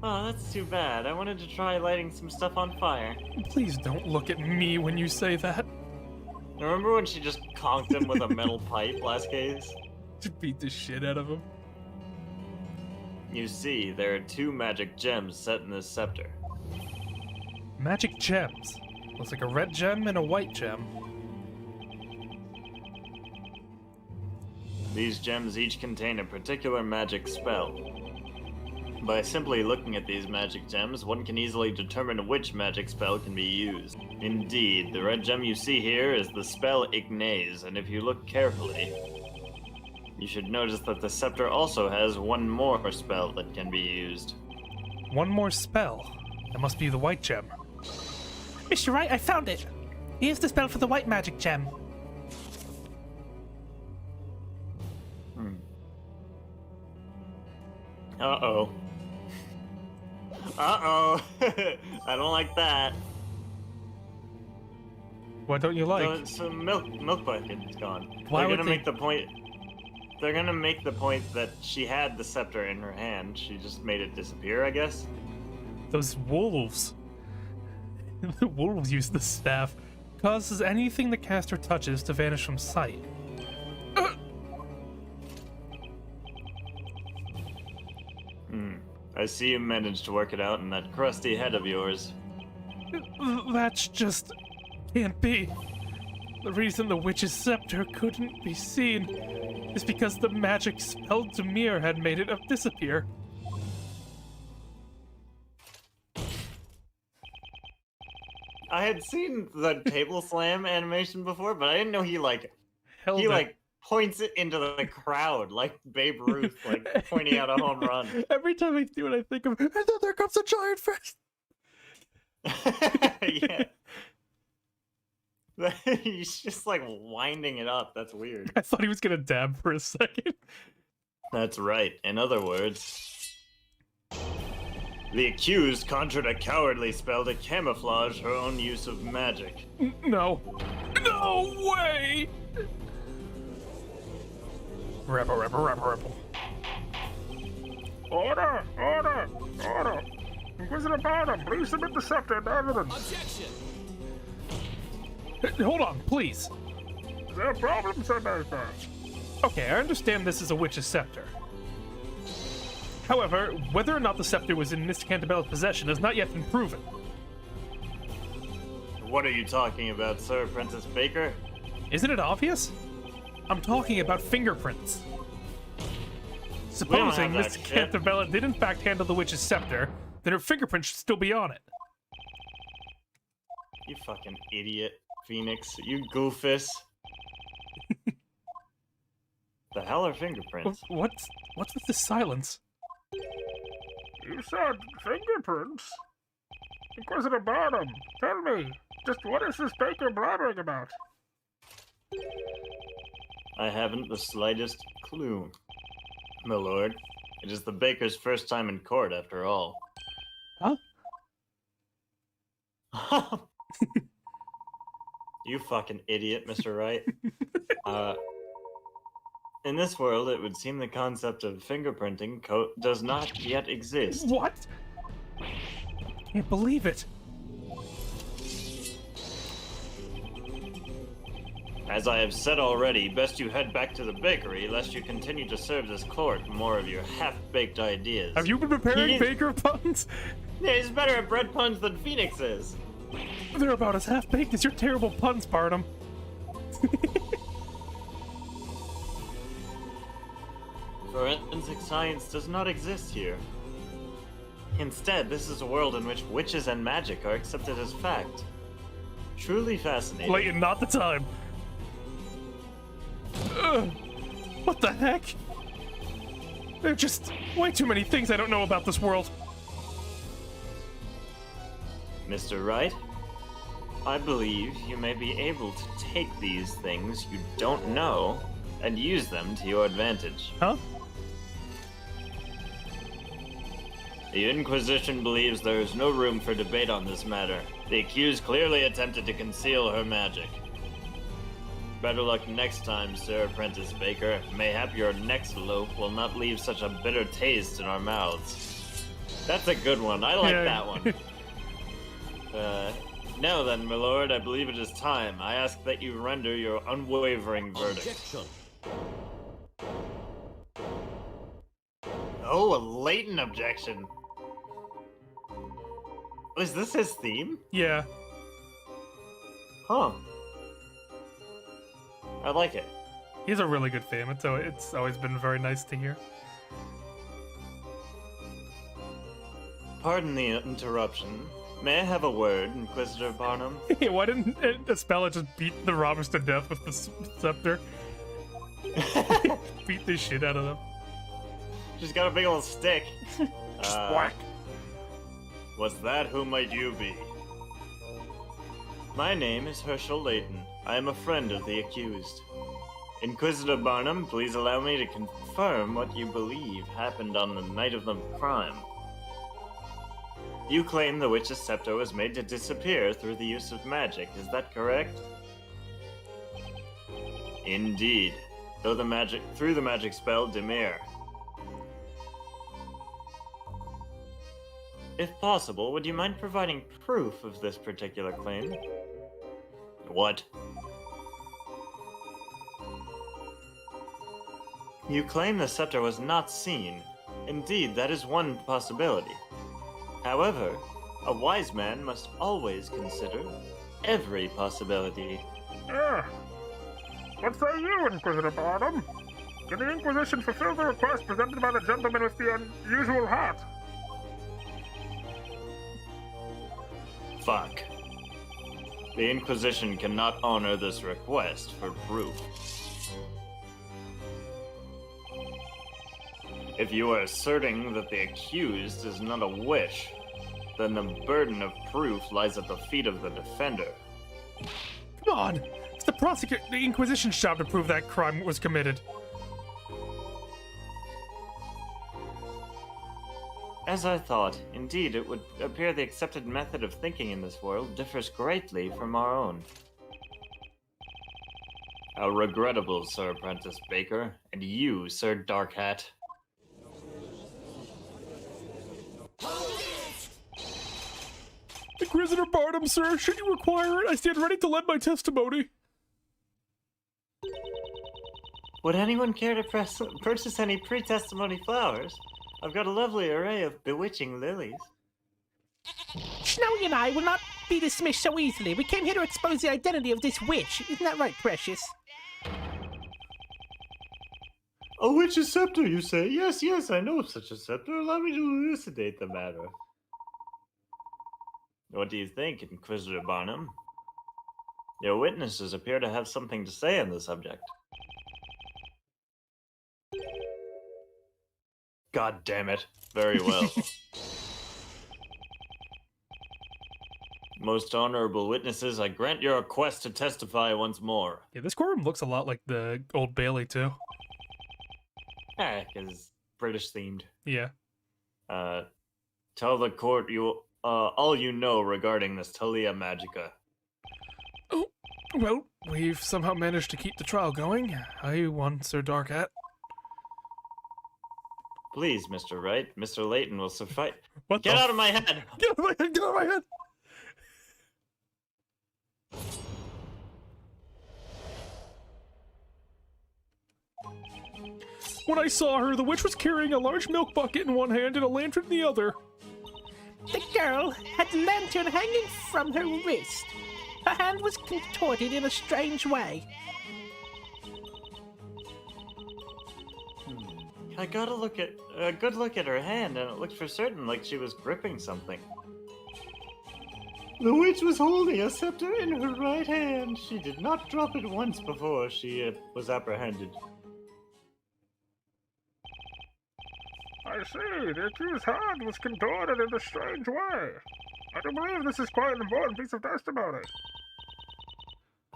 Oh, that's too bad. I wanted to try lighting some stuff on fire. Please don't look at me when you say that. Remember when she just conked him with a metal pipe last case? To beat the shit out of him. You see, there are two magic gems set in this scepter. Magic gems. Looks like a red gem and a white gem. These gems each contain a particular magic spell. By simply looking at these magic gems, one can easily determine which magic spell can be used. Indeed, the red gem you see here is the spell Ignaze, and if you look carefully, you should notice that the scepter also has one more spell that can be used. One more spell. That must be the white gem. Mr. Wright, I found it. Here's the spell for the white magic gem. Uh-oh. Uh-oh. I don't like that. What don't you like? So milk bucket's gone. Why They're would gonna they- make the point. They're gonna make the point that she had the scepter in her hand. She just made it disappear, I guess. Those wolves. The wolves use the staff. Causes anything the caster touches to vanish from sight. I see you managed to work it out in that crusty head of yours. That's just can't be. The reason the witch's scepter couldn't be seen is because the magic spell Demir had made it disappear. I had seen the table slam animation before, but I didn't know he Held it. like points it into the crowd like Babe Ruth, like pointing out a home run. Every time I do it, I think of, and then there comes a giant fish. Yeah. He's just like winding it up. That's weird. I thought he was gonna dab for a second. That's right. In other words, The accused conjured a cowardly spell to camouflage her own use of magic. No. No way! Rebel. Order! Order! Order! Inquisitor Barnum, please submit the scepter and evidence. Objection! Hold on, please. There are problems, Sir Master. Okay, I understand this is a witch's scepter. However, whether or not the scepter was in Miss Cantabella's possession has not yet been proven. What are you talking about, Sir Princess Baker? Isn't it obvious? I'm talking about fingerprints. Supposing that Miss shit. Cantabella did in fact handle the witch's scepter, then her fingerprint should still be on it. You fucking idiot, Phoenix. You goofus. The hell are fingerprints? What's with this silence? You said fingerprints? Inquisitor Barnum, tell me, just what is this Baker blabbering about? I haven't the slightest clue, my lord. It is the baker's first time in court, after all. Huh? You fucking idiot, Mr. Wright. In this world, it would seem the concept of fingerprinting does not yet exist. What? Can't believe it. As I have said already, best you head back to the bakery, lest you continue to serve this court more of your half-baked ideas. Have you been preparing He- baker puns? Yeah, he's better at bread puns than Phoenix is. They're about as half-baked as your terrible puns, Barnum. Forensic science does not exist here. Instead, this is a world in which witches and magic are accepted as fact. Truly fascinating. Layton, not the time. Ugh. What the heck? There are just way too many things I don't know about this world. Mr. Wright, I believe you may be able to take these things you don't know and use them to your advantage. Huh? The Inquisition believes there is no room for debate on this matter. The accused clearly attempted to conceal her magic. Better luck next time, Sir Apprentice Baker. Mayhap your next loaf will not leave such a bitter taste in our mouths. That's a good one. I like that one. Now then, my lord, I believe it is time. I ask that you render your unwavering verdict. Objection. Oh, a Layton objection. Is this his theme? Yeah. Huh. I like it. He's a really good theme. It's always been very nice to hear. Pardon the interruption. May I have a word, Inquisitor Barnum? Yeah, why didn't Espella just beat the robbers to death with the scepter? Beat the shit out of them. She's got a big old stick. Just whack. Was that who might you be? My name is Herschel Layton. I am a friend of the accused. Inquisitor Barnum, please allow me to confirm what you believe happened on the night of the crime. You claim the witch's scepter was made to disappear through the use of magic, is that correct? Indeed, through the magic spell Demir. If possible, would you mind providing proof of this particular claim? What? You claim the scepter was not seen. Indeed, that is one possibility. However, a wise man must always consider every possibility. What say you, Inquisitor Barnum? Can the Inquisition fulfill the request presented by the gentleman with the unusual hat? Fuck. The Inquisition cannot honor this request for proof. If you are asserting that the accused is not a witch, then the burden of proof lies at the feet of the defender. Come on! It's the Inquisition's job to prove that crime was committed. As I thought, indeed, it would appear the accepted method of thinking in this world differs greatly from our own. How regrettable, Sir Apprentice Baker, and you, Sir Dark Hat. Inquisitor Barnum, sir, should you require it, I stand ready to lend my testimony. Would anyone care to purchase any pre-testimony flowers? I've got a lovely array of bewitching lilies. Snowy and I will not be dismissed so easily. We came here to expose the identity of this witch. Isn't that right, Precious? A witch's scepter, you say? Yes, yes, I know of such a scepter. Allow me to elucidate the matter. What do you think, Inquisitor Barnum? Your witnesses appear to have something to say on the subject. God damn it. Very well. Most honorable witnesses, I grant your request to testify once more. Yeah, this courtroom looks a lot like the Old Bailey, too. Because British themed. Yeah. Tell the court all you know regarding this Talia Magica. Oh, well, we've somehow managed to keep the trial going. I won, Sir Dark Hat. Please, Mr. Wright, Mr. Layton will suffice. What Get the out of my head! Get out of my head! Get out of my head! When I saw her, the witch was carrying a large milk bucket in one hand and a lantern in the other. The girl had the lantern hanging from her wrist. Her hand was contorted in a strange way. I got a good look at her hand, and it looked for certain like she was gripping something. The witch was holding a scepter in her right hand. She did not drop it once before she was apprehended. I see. The accused's hand was contorted in a strange way. I do believe this is quite an important piece of testimony.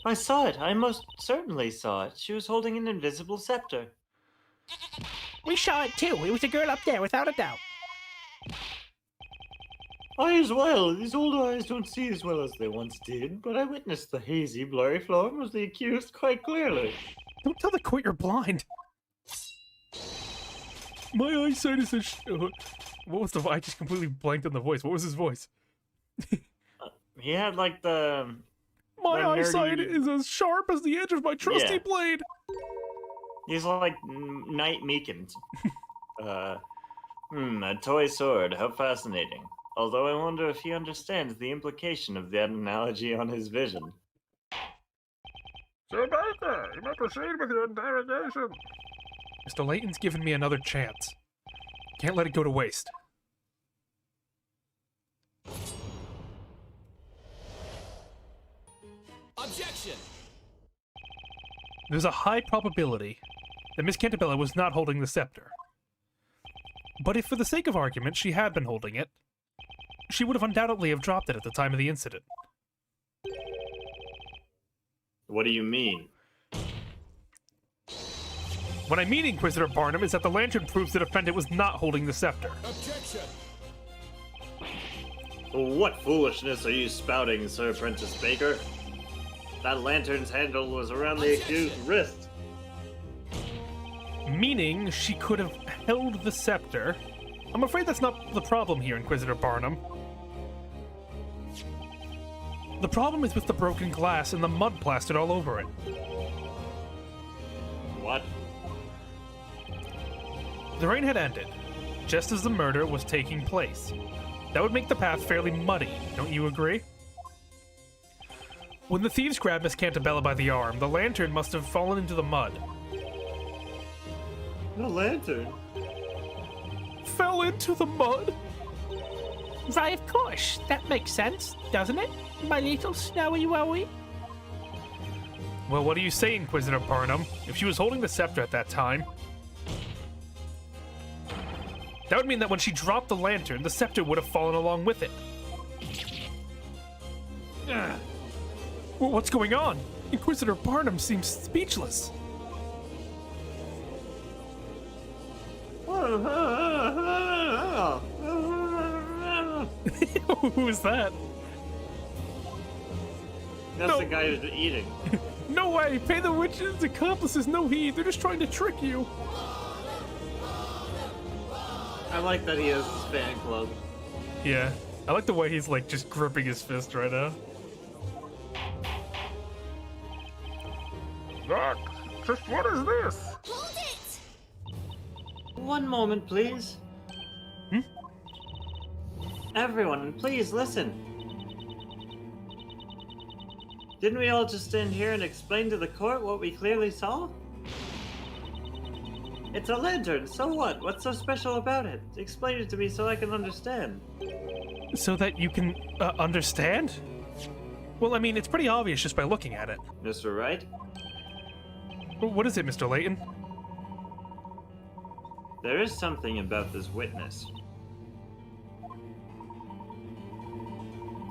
I saw it. I most certainly saw it. She was holding an invisible scepter. We saw it too. It was a girl up there, without a doubt. I as well. These old eyes don't see as well as they once did, but I witnessed the hazy, blurry form of the accused quite clearly. Don't tell the court you're blind. My eyesight is what was the voice? I just completely blanked on the voice. What was his voice? He had like the... My eyesight is as sharp as the edge of my trusty blade. He's like Knight Meekins. A toy sword. How fascinating. Although I wonder if he understands the implication of that analogy on his vision. Sir Baker, you may proceed with your interrogation. Mr. Layton's given me another chance. Can't let it go to waste. Objection! There's a high probability that Miss Cantabella was not holding the scepter. But if for the sake of argument she had been holding it, she would have undoubtedly have dropped it at the time of the incident. What do you mean? What I mean, Inquisitor Barnum, is that the lantern proves the defendant was not holding the scepter. Objection! What foolishness are you spouting, Sir Apprentice Baker? That lantern's handle was around the accused's wrist. Meaning she could have held the scepter. I'm afraid that's not the problem here, Inquisitor Barnum. The problem is with the broken glass and the mud plastered all over it. What? The rain had ended, just as the murder was taking place. That would make the path fairly muddy, don't you agree? When the thieves grabbed Miss Cantabella by the arm, the lantern must have fallen into the mud. The lantern? Fell into the mud? Why, of course. That makes sense, doesn't it, my little Snowy Wowie? Well, what do you say, Inquisitor Barnum? If she was holding the scepter at that time, that would mean that when she dropped the lantern, the scepter would have fallen along with it. Well, what's going on? Inquisitor Barnum seems speechless. Who is that? That's No. the guy who's eating. No way! Pay the witch's accomplices no heed. They're just trying to trick you. I like that he has his fan club. Yeah. I like the way he's like just gripping his fist right now. That? Just what is this? Hold it! One moment, please. Everyone, please listen. Didn't we all just stand here and explain to the court what we clearly saw? It's a lantern, so what? What's so special about it? Explain it to me so I can understand. So that you can understand? Well, I mean, it's pretty obvious just by looking at it. Mr. Wright? What is it, Mr. Layton? There is something about this witness.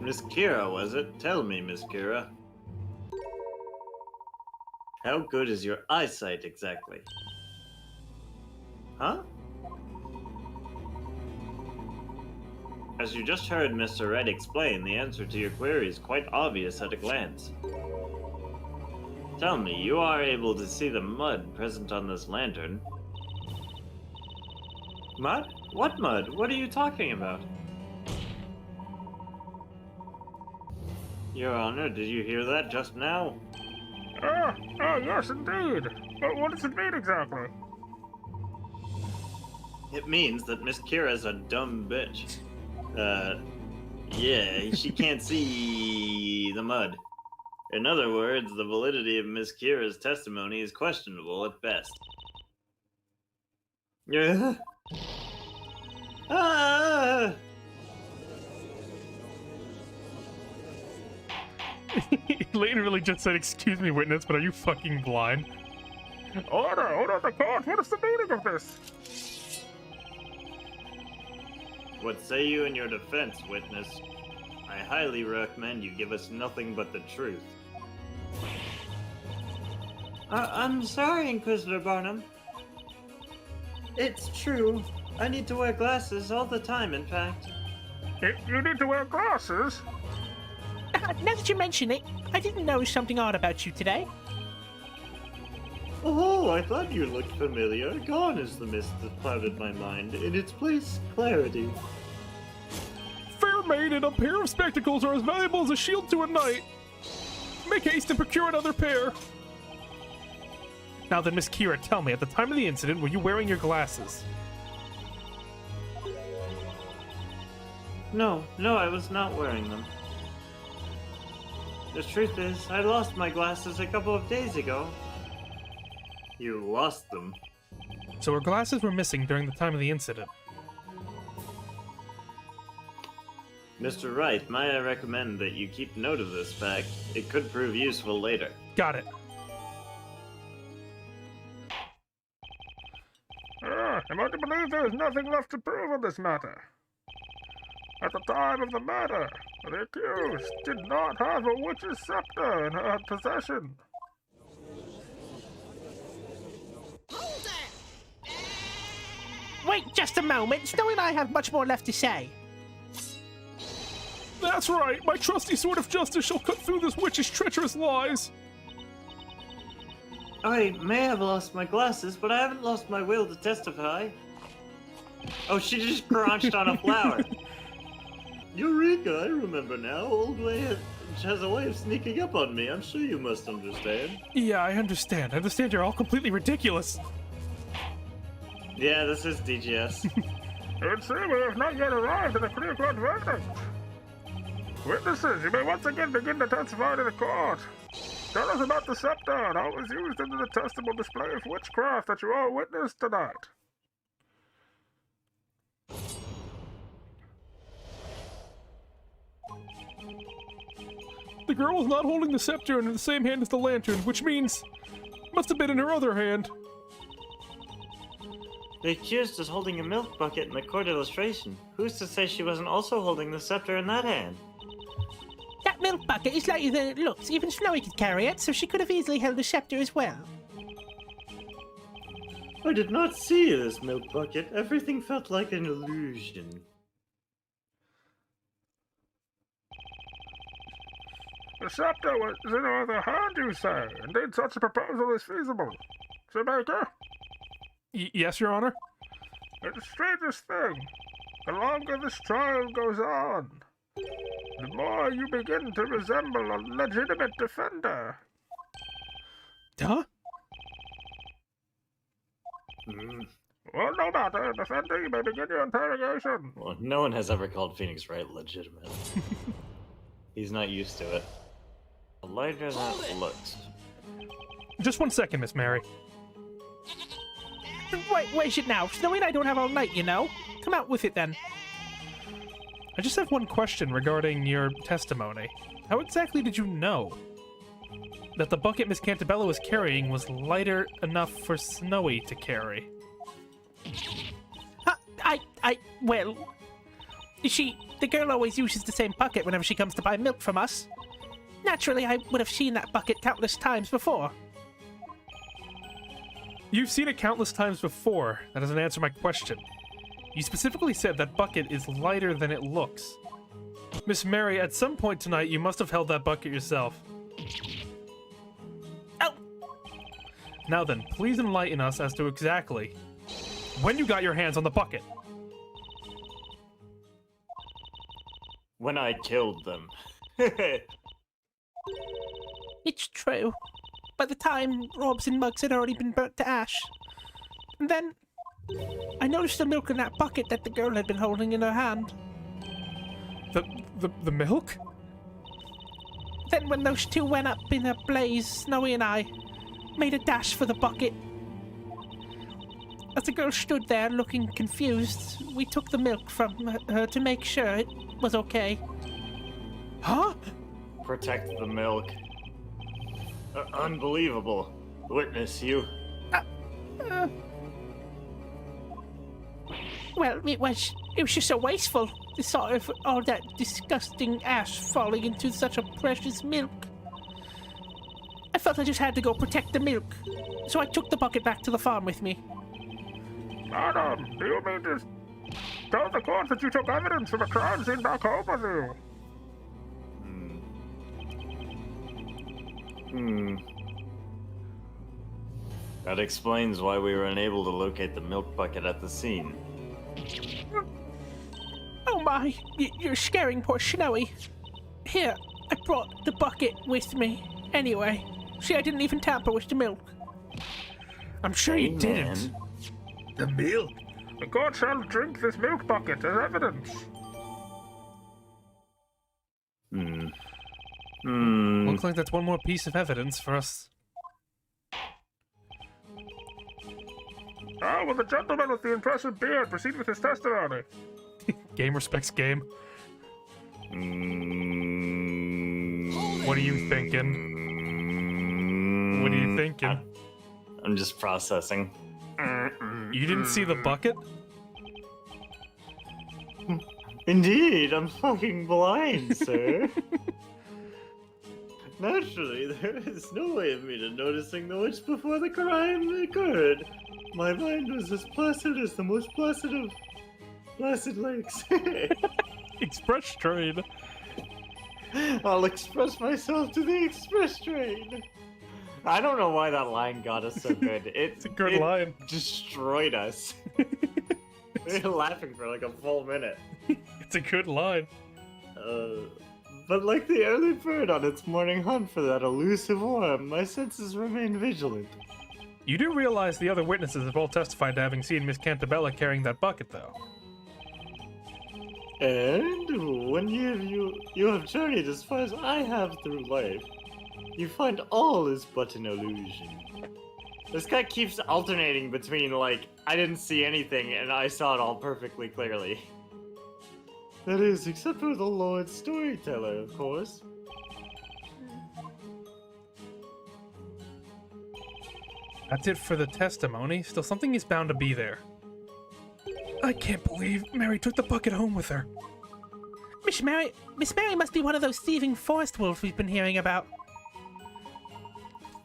Miss Kira, was it? Tell me, Miss Kira. How good is your eyesight exactly? Huh? As you just heard Mr. Wright explain, the answer to your query is quite obvious at a glance. Tell me, you are able to see the mud present on this lantern. Mud? What mud? What are you talking about? Your Honor, did you hear that just now? Yes, indeed. But what does it mean exactly? It means that Miss Kira's a dumb bitch. Yeah, she can't see the mud. In other words, the validity of Miss Kira's testimony is questionable at best. Yeah. Ah! Layton really just said, "Excuse me, witness, but are you fucking blind?" Order the court. What is the meaning of this? What say you in your defense, witness? I highly recommend you give us nothing but the truth. I'm sorry, Inquisitor Barnum. It's true. I need to wear glasses all the time, in fact. You need to wear glasses? Now that you mention it, I didn't notice something odd about you today. Oh, I thought you looked familiar. Gone is the mist that clouded my mind. In its place, clarity. Fair maiden, a pair of spectacles are as valuable as a shield to a knight. Make haste and procure another pair. Now then, Miss Kira, tell me, at the time of the incident, were you wearing your glasses? No, I was not wearing them. The truth is, I lost my glasses a couple of days ago. You lost them? So her glasses were missing during the time of the incident. Mr. Wright, may I recommend that you keep note of this fact? It could prove useful later. Got it. Am I to believe there is nothing left to prove on this matter? At the time of the murder, the accused did not have a witch's scepter in her possession. Wait just a moment. Snow and I have much more left to say. That's right. My trusty sword of justice shall cut through this witch's treacherous lies. I may have lost my glasses, but I haven't lost my will to testify. Oh, she just crunched on a flower. Eureka, I remember now. Old Way has a way of sneaking up on me. I'm sure you must understand. Yeah, I understand. I understand you're all completely ridiculous. Yeah, this is DGS. It seems we have not yet arrived at a clear-cut verdict. Witnesses, you may once again begin to testify to the court. Tell us about the scepter and how it was used in the detestable display of witchcraft that you all witnessed tonight. The girl was not holding the scepter in the same hand as the lantern, which means must have been in her other hand. The accused is holding a milk bucket in the court illustration. Who's to say she wasn't also holding the scepter in that hand? That milk bucket is lighter than it looks. Even Snowy could carry it, so she could have easily held the scepter as well. I did not see this milk bucket. Everything felt like an illusion. The scepter was in her other hand, you say? Indeed, such a proposal is feasible. Sir Baker? Yes, Your Honor? It's the strangest thing. The longer this trial goes on, the more you begin to resemble a legitimate defender. Huh? Well, no matter. Defender, you may begin your interrogation. Well, no one has ever called Phoenix Wright legitimate. He's not used to it. Lighter than it looks. Just 1 second, Miss Mary. Wait it now. Snowy and I don't have all night, you know. Come out with it then. I just have one question regarding your testimony. How exactly did you know that the bucket Miss Cantabella was carrying was lighter enough for Snowy to carry? Well, the girl always uses the same bucket whenever she comes to buy milk from us. Naturally, I would have seen that bucket countless times before. You've seen it countless times before. That doesn't answer my question. You specifically said that bucket is lighter than it looks. Miss Mary, at some point tonight, you must have held that bucket yourself. Oh! Now then, please enlighten us as to exactly when you got your hands on the bucket. When I killed them. It's true. By the time Robs and Mugs had already been burnt to ash. And then I noticed the milk in that bucket that the girl had been holding in her hand. The milk? Then when those two went up in a blaze, Snowy and I made a dash for the bucket. As the girl stood there looking confused, we took the milk from her to make sure it was okay. Huh? Protect the milk. Unbelievable. Witness, you. Well, it was just so wasteful. The thought of all that disgusting ash falling into such a precious milk. I felt I just had to go protect the milk, so I took the bucket back to the farm with me. Madam, do you mean to tell the court that you took evidence of a crime scene back home with you? That explains why we were unable to locate the milk bucket at the scene. Oh my, you're scaring poor Snowy. Here, I brought the bucket with me. Anyway, see, I didn't even tamper with the milk. I'm sure you didn't. The milk? The court shall drink this milk bucket as evidence. Looks like that's one more piece of evidence for us. Ah, will the gentleman with the impressive beard proceed with his testimony? Game respects game. What are you thinking? What are you thinking? I'm just processing. You didn't see the bucket? Indeed, I'm fucking blind, sir. Naturally, there is no way of me to noticing the witch before the crime occurred. My mind was as placid as the most placid of placid lakes. Express train. I'll express myself to the express train. I don't know why that line got us so good. It's a good line. Destroyed us. We were laughing for like a full minute. It's a good line. But like the early bird on its morning hunt for that elusive worm, my senses remain vigilant. You do realize the other witnesses have all testified to having seen Miss Cantabella carrying that bucket, though. And when you have journeyed as far as I have through life, you find all is but an illusion. This guy keeps alternating between, like, I didn't see anything and I saw it all perfectly clearly. That is, except for the Lord Storyteller, of course. That's it for the testimony. Still, something is bound to be there. I can't believe Mary took the bucket home with her. Miss Mary must be one of those thieving forest wolves we've been hearing about.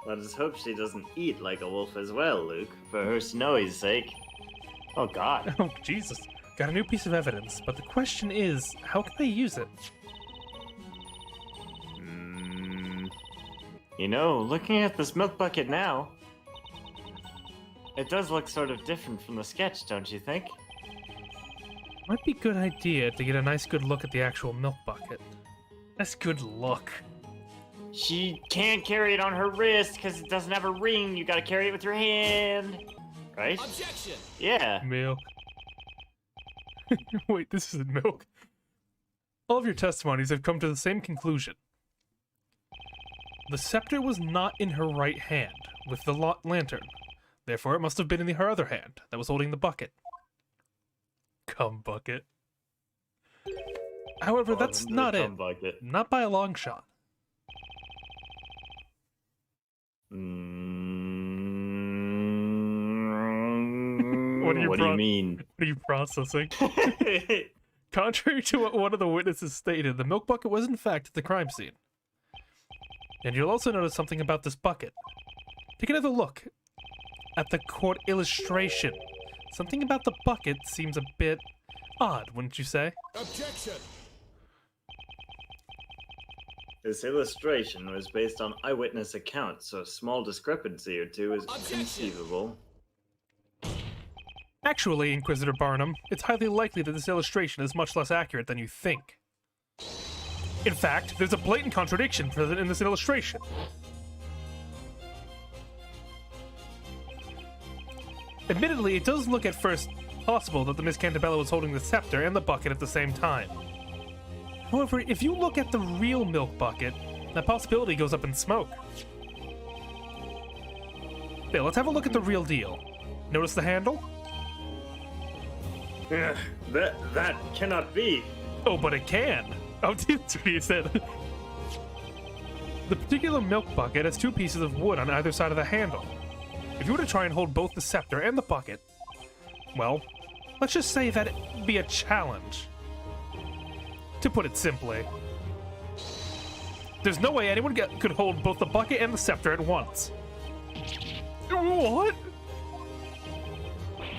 Let us hope she doesn't eat like a wolf as well, Luke, for her Snowy's sake. Oh god. Oh, Jesus. Got a new piece of evidence, but the question is, how can I use it? You know, looking at this milk bucket now, it does look sort of different from the sketch, don't you think? Might be a good idea to get a nice good look at the actual milk bucket. Nice good look. She can't carry it on her wrist because it doesn't have a ring. You gotta carry it with your hand. Right? Objection! Yeah. Milk. Wait, this isn't milk. All of your testimonies have come to the same conclusion. The scepter was not in her right hand with the lantern. Therefore, it must have been in her other hand that was holding the bucket. Cum bucket. However, that's not it. Bucket. Not by a long shot. What do you mean? What are you processing? Contrary to what one of the witnesses stated, the milk bucket was in fact at the crime scene. And you'll also notice something about this bucket. Take another look at the court illustration. Something about the bucket seems a bit odd, wouldn't you say? Objection! This illustration was based on eyewitness accounts, so a small discrepancy or two is conceivable. Actually, Inquisitor Barnum, it's highly likely that this illustration is much less accurate than you think. In fact, there's a blatant contradiction present in this illustration. Admittedly, it does look at first possible that the Miss Cantabella was holding the scepter and the bucket at the same time. However, if you look at the real milk bucket, that possibility goes up in smoke. There, let's have a look at the real deal. Notice the handle? That cannot be. Oh, but it can. Oh, that's what you said. The particular milk bucket has two pieces of wood on either side of the handle. If you were to try and hold both the scepter and the bucket, well, let's just say that it'd be a challenge. To put it simply, there's no way anyone could hold both the bucket and the scepter at once. What?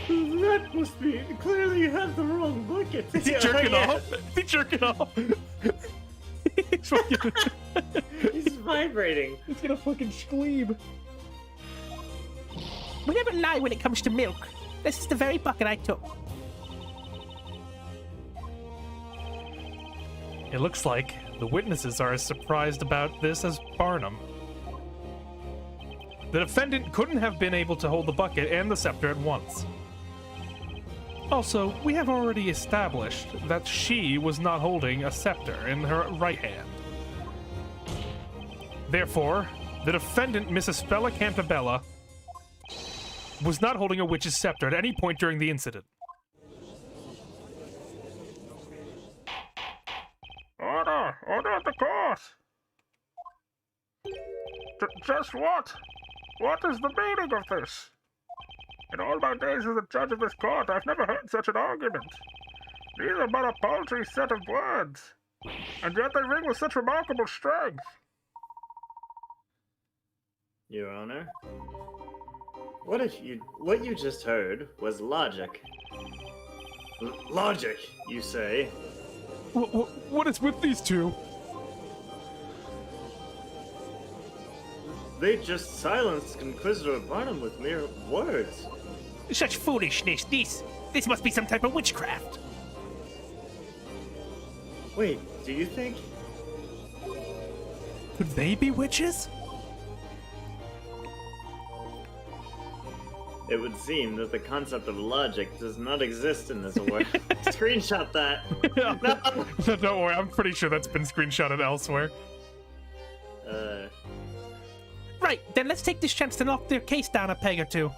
That must be. Clearly, you have the wrong bucket. Is he jerking off? Is he jerking off? He's fucking. He's vibrating. He's gonna fucking scream. We never lie when it comes to milk. This is the very bucket I took. It looks like the witnesses are as surprised about this as Barnum. The defendant couldn't have been able to hold the bucket and the scepter at once. Also, we have already established that she was not holding a scepter in her right hand. Therefore, the defendant, Mrs. Bella Cantabella, was not holding a witch's scepter at any point during the incident. Order! Order at the court! Just what? What is the meaning of this? In all my days as a judge of this court, I've never heard such an argument. These are but a paltry set of words, and yet they ring with such remarkable strength. Your Honor, what you just heard was logic. Logic, you say? What is with these two? They just silenced Inquisitor Barnum with mere words. Such foolishness. This must be some type of witchcraft. Wait, do you think? Could they be witches? It would seem that the concept of logic does not exist in this world. Screenshot that. No, don't worry, I'm pretty sure that's been screenshotted elsewhere. Right, then let's take this chance to knock their case down a peg or two.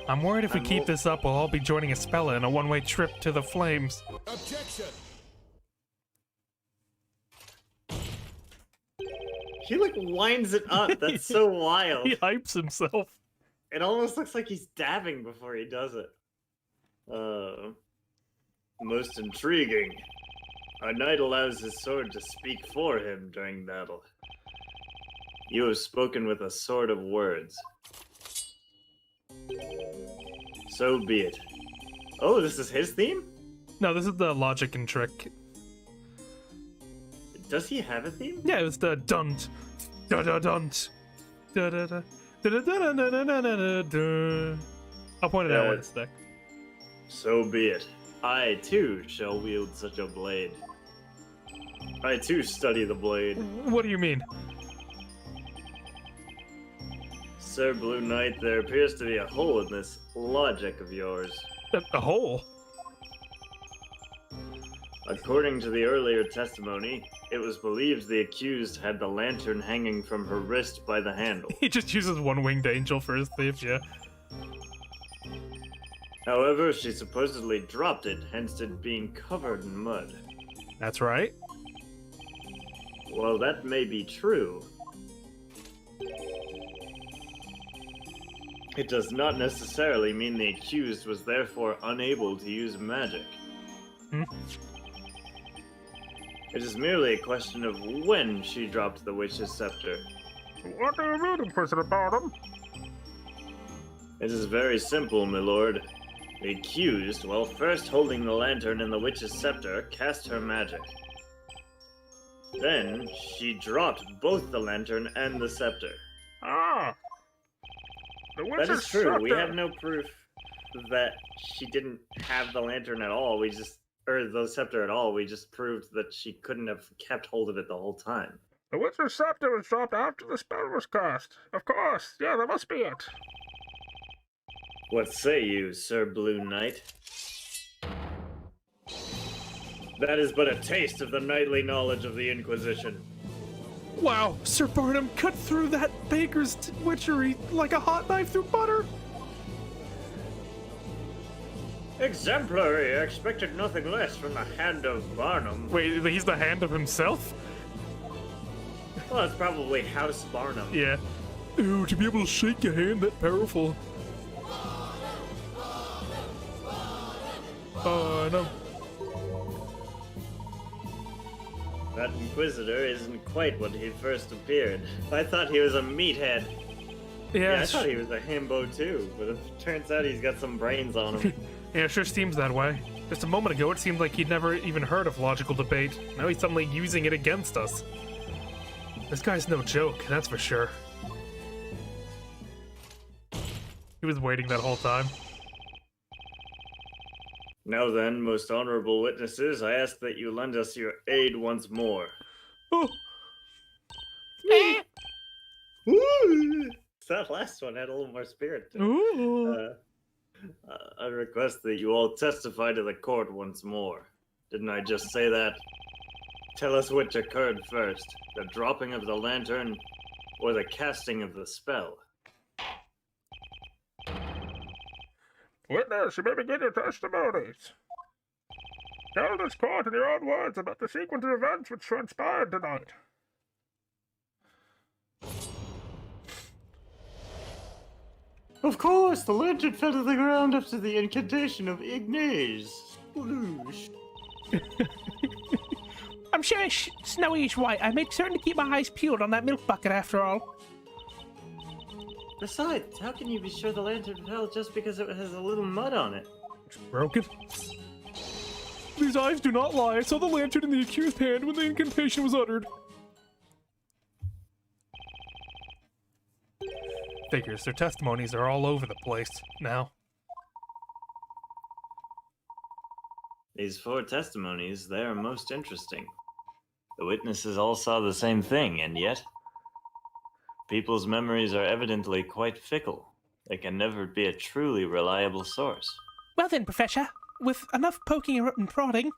I'm worried if we keep this up, we'll all be joining Espella in a one-way trip to the flames. Objection! He like winds it up. That's so wild. He hypes himself. It almost looks like he's dabbing before he does it. Most intriguing. Our knight allows his sword to speak for him during battle. You have spoken with a sword of words. So be it. Oh, this is his theme? No, this is the logic and trick. Does he have a theme? Yeah, it was the dunt, da da dunt, da da da da da da da da da da da. I'll point it out with a stick. So be it. I too shall wield such a blade. I too study the blade. What do you mean? Sir Blue Knight, there appears to be a hole in this logic of yours. A hole? According to the earlier testimony, it was believed the accused had the lantern hanging from her wrist by the handle. He just uses one-winged angel for his thief, yeah. However, she supposedly dropped it, hence it being covered in mud. That's right. Well, that may be true. It does not necessarily mean the accused was therefore unable to use magic. It is merely a question of when she dropped the witch's scepter. What do you mean, Inquisitor Bottom? It is very simple, my lord. The accused, while first holding the lantern and the witch's scepter, cast her magic. Then, she dropped both the lantern and the scepter. Ah! The That witch's is true. scepter. We have no proof that she didn't have the lantern at all. Or the scepter at all. We just proved that she couldn't have kept hold of it the whole time. The witch's scepter was dropped after the spell was cast. Of course. Yeah, that must be it. What say you, Sir Blue Knight? That is but a taste of the knightly knowledge of the Inquisition. Wow, Sir Barnum cut through that baker's witchery like a hot knife through butter. Exemplary! I expected nothing less from the hand of Barnum. Wait, he's the hand of himself? Well, it's probably House Barnum. Yeah. Ooh, to be able to shake a hand that powerful. No. That Inquisitor isn't quite what he first appeared. I thought he was a meathead. Yeah, I thought he was a himbo too, but it turns out he's got some brains on him. Yeah, it sure seems that way. Just a moment ago, it seemed like he'd never even heard of logical debate. Now he's suddenly using it against us. This guy's no joke, that's for sure. He was waiting that whole time. Now then, most honorable witnesses, I ask that you lend us your aid once more. Oh! That last one had a little more spirit to it. Ooh! I request that you all testify to the court once more. Didn't I just say that? Tell us which occurred first, the dropping of the lantern or the casting of the spell. Witness, you may begin your testimonies. Tell this court in your own words about the sequence of events which transpired tonight. Of course, the lantern fell to the ground after the incantation of Ignace. Sploosh. I'm sure Snowy is right. I made certain to keep my eyes peeled on that milk bucket after all. Besides, how can you be sure the lantern fell just because it has a little mud on it? It's broken. These eyes do not lie. I saw the lantern in the accused hand when the incantation was uttered. Figures, their testimonies are all over the place now. These 4 testimonies, they are most interesting. The witnesses all saw the same thing, and yet people's memories are evidently quite fickle. They can never be a truly reliable source. Well then, Professor, with enough poking and prodding,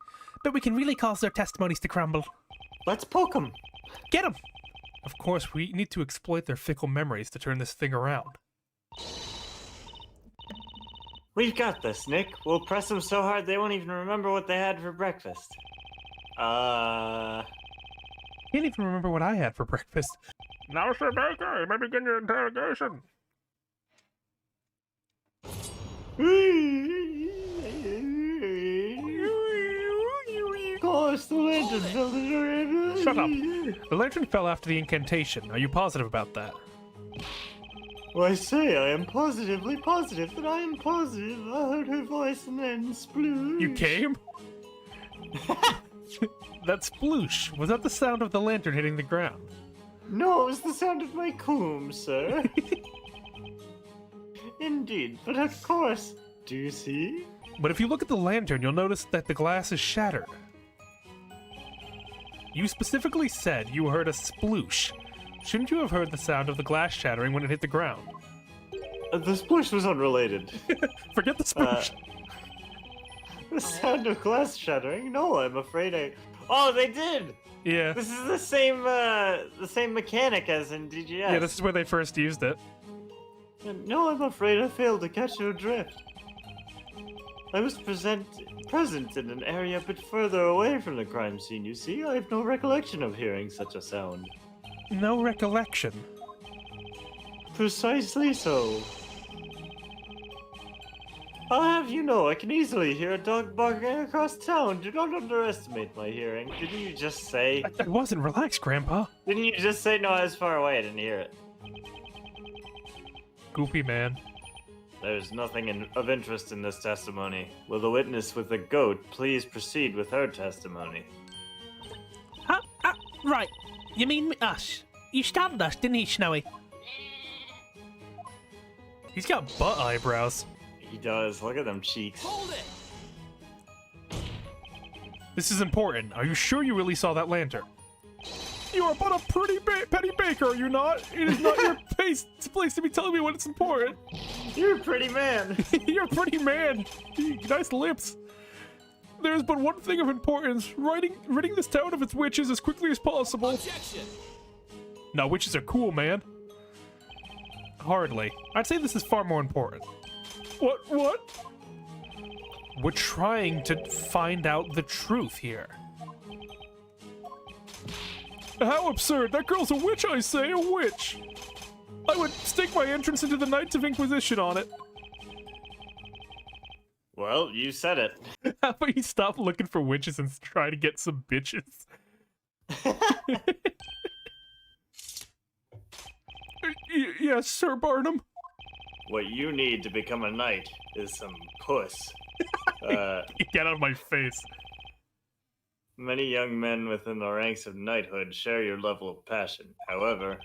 but we can really cause their testimonies to crumble. Let's poke them! Get them! Of course, we need to exploit their fickle memories to turn this thing around. We've got this, Nick. We'll press them so hard they won't even remember what they had for breakfast. Can't even remember what I had for breakfast. Now, Sir Baker, you may begin your interrogation. Of course, the lantern fell to the ground. Shut up. The lantern fell after the incantation. Are you positive about that? Why say I am positively positive that I am positive I heard her voice and then sploosh. You came? That sploosh, was that the sound of the lantern hitting the ground? No, it was the sound of my comb, sir. Indeed, but of course. Do you see? But if you look at the lantern, you'll notice that the glass is shattered. You specifically said you heard a sploosh. Shouldn't you have heard the sound of the glass shattering when it hit the ground? The sploosh was unrelated. Forget the sploosh. The sound of glass shattering? No, I'm afraid I... Oh, they did! Yeah. This is the same mechanic as in DGS. Yeah, this is where they first used it. No, I'm afraid I failed to catch your drift. I was present in an area a bit further away from the crime scene, you see. I have no recollection of hearing such a sound. No recollection. Precisely so. I'll have you know, I can easily hear a dog barking across town. Do not underestimate my hearing. Didn't you just say... I wasn't. Relax, Grandpa. Didn't you just say no, I was far away, I didn't hear it. Goopy man. There's nothing of interest in this testimony. Will the witness with the goat please proceed with her testimony? Right. You mean us? You started us, didn't he, Snowy? He's got butt eyebrows. He does. Look at them cheeks. Hold it! This is important. Are you sure you really saw that lantern? You are but a pretty petty baker, are you not? It is not your place to be telling me when it's important. You're a pretty man. You're a pretty man. Nice lips. There is but one thing of importance: ridding this town of its witches as quickly as possible. Objection! No, witches are cool, man. Hardly. I'd say this is far more important. What? We're trying to find out the truth here. How absurd! That girl's a witch, I say, a witch! I would stake my entrance into the Knights of Inquisition on it. Well, you said it. How about you stop looking for witches and try to get some bitches? Yes, Sir Barnum. What you need to become a knight is some puss. Get out of my face. Many young men within the ranks of knighthood share your level of passion. However,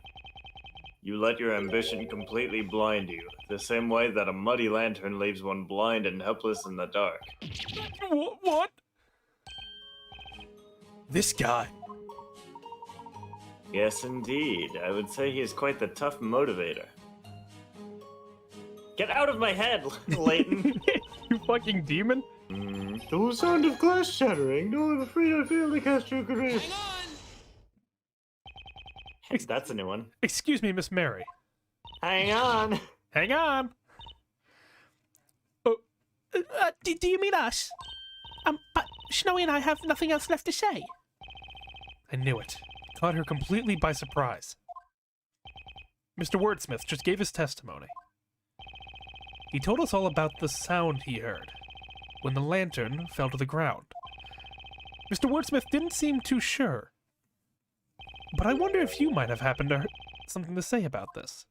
you let your ambition completely blind you, the same way that a muddy lantern leaves one blind and helpless in the dark. What? This guy. Yes, indeed. I would say he is quite the tough motivator. Get out of my head, Layton! You fucking demon! The sound of glass shattering. No, I'm afraid I failed to cast your career. Hang on! That's a new one. Excuse me, Miss Mary. Hang on. Hang on! Do you mean us? But Snowy and I have nothing else left to say. I knew it. Caught her completely by surprise. Mr. Wordsmith just gave his testimony. He told us all about the sound he heard when the lantern fell to the ground. Mr. Wordsmith didn't seem too sure. But I wonder if you might have happened to something to say about this.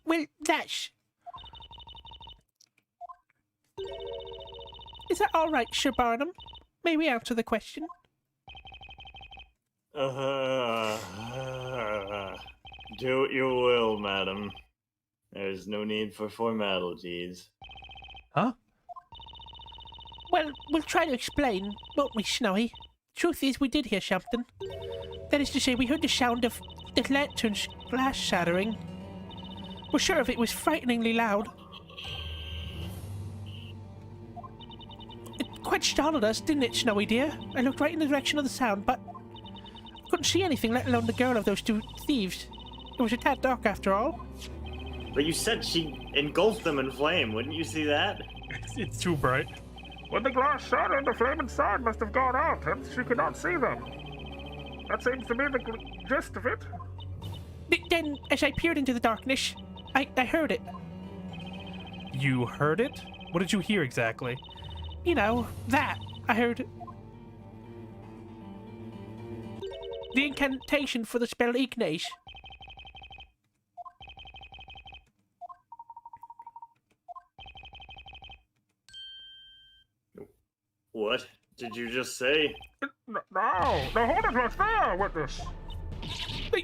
Well, that's... Is that all right, Sir Barnum? May we answer the question? Do what you will, madam. There's no need for formalities. Huh? Well, we'll try to explain, won't we, Snowy? Truth is, we did hear something. That is to say, we heard the sound of the lantern's glass shattering. We're sure of it was frighteningly loud. It quite startled us, didn't it, Snowy dear? I looked right in the direction of the sound, but couldn't see anything, let alone the girl of those two thieves. It was a tad dark after all. But you said she engulfed them in flame. Wouldn't you see that? It's too bright. When the glass shattered, the flame inside must have gone out, hence she could not see them. That seems to be the gist of it. Then, as I peered into the darkness, I heard it. You heard it? What did you hear exactly? You know, that. I heard... the incantation for the spell Ignace. What? Did you just say? No, the hornet was there, witness.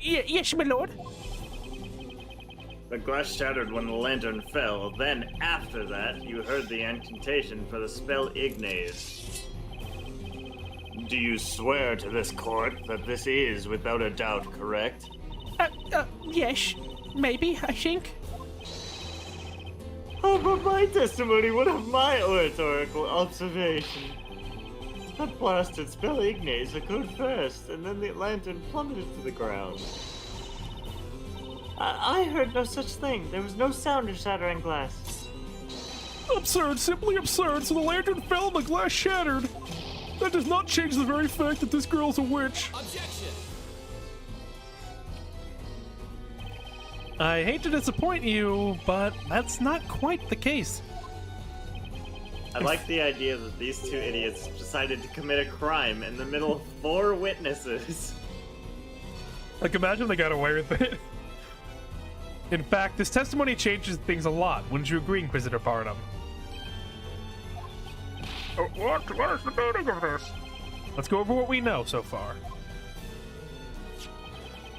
Yes, my lord. The glass shattered when the lantern fell. Then, after that, you heard the incantation for the spell Ignace. Do you swear to this court that this is, without a doubt, correct? Yes. Maybe, I think. Oh, but my testimony would have my oratorical observation. That blasted spell Ignace occurred first, and then the lantern plummeted to the ground. I heard no such thing. There was no sound of shattering glass. Absurd, simply absurd. So the lantern fell and the glass shattered. That does not change the very fact that this girl's a witch. Objection! I hate to disappoint you, but that's not quite the case. I like the idea that these two idiots decided to commit a crime in the middle of 4 witnesses. Like, imagine they got away with it. In fact, this testimony changes things a lot. Wouldn't you agree, Inquisitor Barnum? What is the meaning of this? Let's go over what we know so far.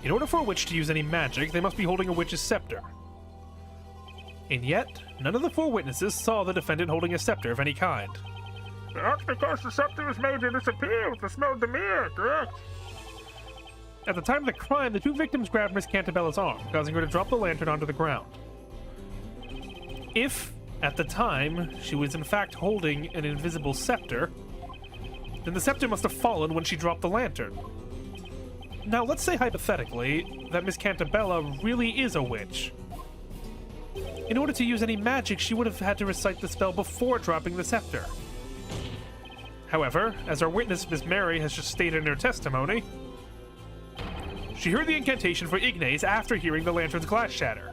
In order for a witch to use any magic, they must be holding a witch's scepter. And yet, none of the 4 witnesses saw the defendant holding a scepter of any kind. That's because the scepter was made to disappear with the smell of the mirror, correct? At the time of the crime, the 2 victims grabbed Miss Cantabella's arm, causing her to drop the lantern onto the ground. If, at the time, she was in fact holding an invisible scepter, then the scepter must have fallen when she dropped the lantern. Now, let's say hypothetically that Miss Cantabella really is a witch. In order to use any magic, she would have had to recite the spell before dropping the scepter. However, as our witness, Miss Mary, has just stated in her testimony, she heard the incantation for Ignace after hearing the lantern's glass shatter.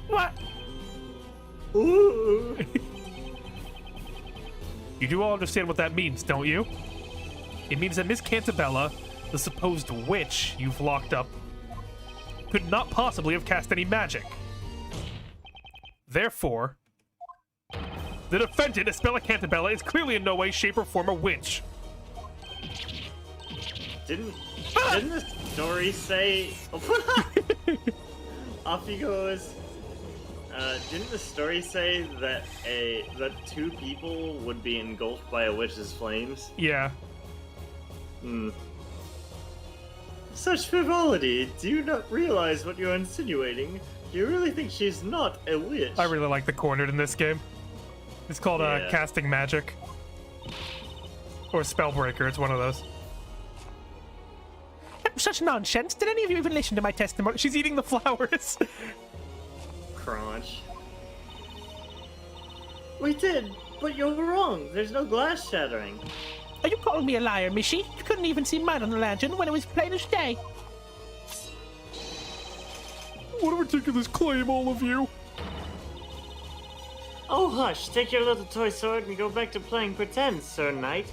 What? Ooh. You do all understand what that means, don't you? It means that Miss Cantabella, the supposed witch you've locked up, could not possibly have cast any magic. Therefore, the defendant, Espella Cantabella, is clearly in no way, shape, or form a witch. Didn't the story say... Off he goes. Didn't the story say that that 2 people would be engulfed by a witch's flames? Yeah. Such frivolity! Do you not realize what you're insinuating? Do you really think she's not a witch? I really like the cornered in this game. It's called casting magic. Or spellbreaker, it's one of those. Such nonsense. Did any of you even listen to my testimony? She's eating the flowers. Crunch. We did, but you're wrong. There's no glass shattering. Are you calling me a liar, Missy? You couldn't even see mud on the lantern when it was plain as day. What a ridiculous claim, all of you. Oh, hush. Take your little toy sword and go back to playing pretend, Sir Knight.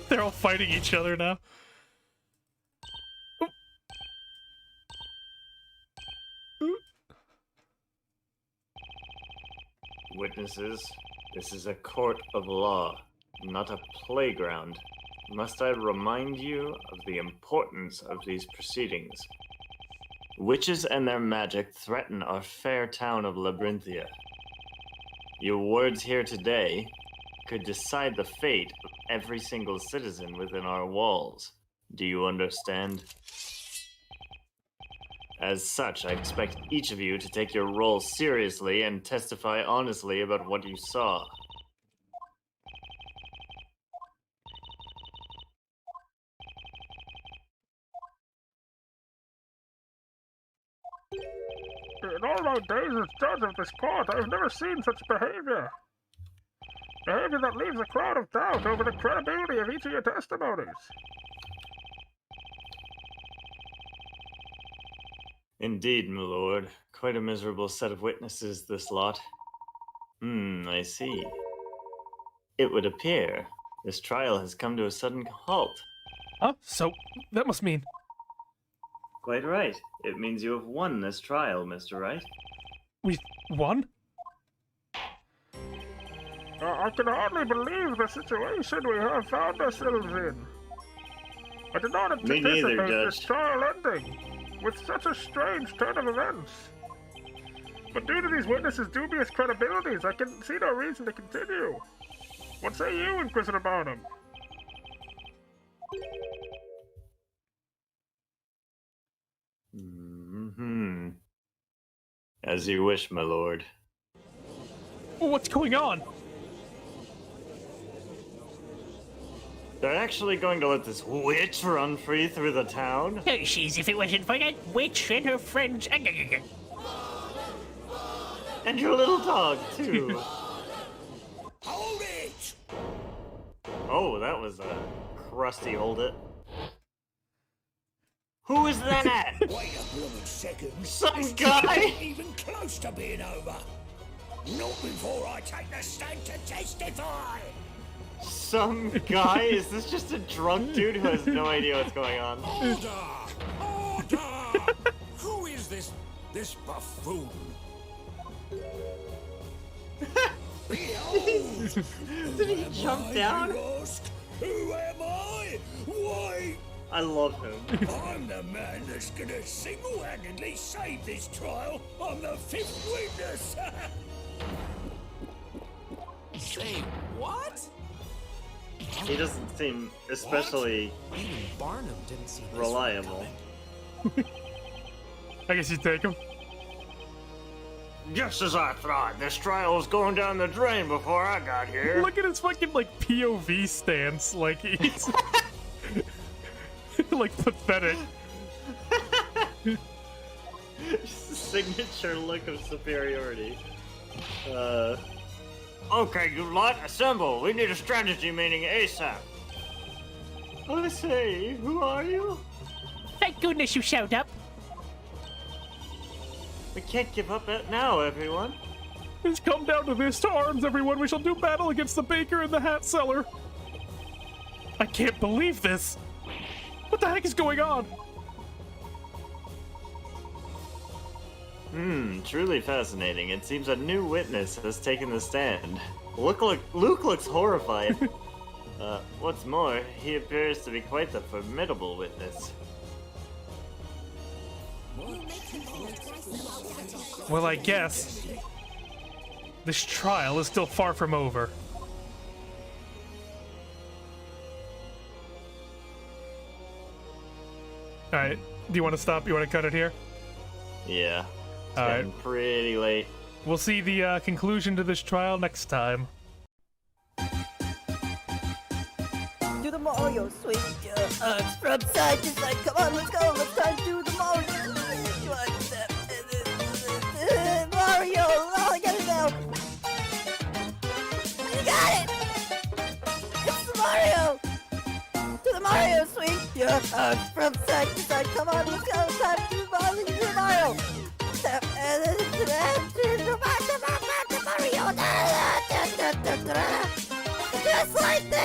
They're all fighting each other now. Witnesses, this is a court of law, not a playground. Must I remind you of the importance of these proceedings? Witches and their magic threaten our fair town of Labyrinthia. Your words here today could decide the fate of every single citizen within our walls. Do you understand? As such, I expect each of you to take your role seriously and testify honestly about what you saw. In all my days as judge of this court, I've never seen such behavior. Behavior that leaves a cloud of doubt over the credibility of each of your testimonies. Indeed, my lord. Quite a miserable set of witnesses, this lot. I see. It would appear this trial has come to a sudden halt. Huh? So, that must mean... Quite right. It means you have won this trial, Mr. Wright. We won? I can hardly believe the situation we have found ourselves in. I did not Me neither, anticipate Judge. this trial ending with such a strange turn of events. But due to these witnesses' dubious credibilities, I can see no reason to continue. What say you, Inquisitor Barnum? Mm-hmm. As you wish, my lord. What's going on? They're actually going to let this witch run free through the town? Oh, she's if it wasn't for that witch and her friends. And your little dog, too. Hold it! Oh, that was a crusty hold it. Who is that at? Wait a blooming second. Some guy? Even close to being over. Not before I take the stand to testify. Some guy? Is this just a drunk dude who has no idea what's going on? Order! Order! Who is this buffoon? Behold! Did he jump down? You ask? Who am I? Why? I love him. I'm the man that's gonna single-handedly save this trial. I'm the fifth witness. Say, what? He doesn't seem especially Even Barnum didn't see this reliable. I guess you take him. Just as I thought, this trial was going down the drain before I got here. Look at his fucking, like, POV stance. Like, he's... like, pathetic. Just a signature look of superiority. Okay, you lot, assemble. We need a strategy meeting ASAP. I say, who are you? Thank goodness you showed up. We can't give up now, everyone. It's come down to this. To arms, everyone. We shall do battle against the baker and the hat seller. I can't believe this. What the heck is going on? Truly fascinating. It seems a new witness has taken the stand. Luke looks horrified. What's more, he appears to be quite the formidable witness. Well, I guess this trial is still far from over. Alright, do you want to stop? You want to cut it here? Yeah. It's All getting pretty late. We'll see the conclusion to this trial next time. Do the Mario swing from side to side. Come on, let's go. Let's try to do the Mario. Mario, oh, I got it now. You got it. It's the Mario. Do the Mario swing. From side to side. Come on, let's go. It's time to do the Mario. Mario. Just like that.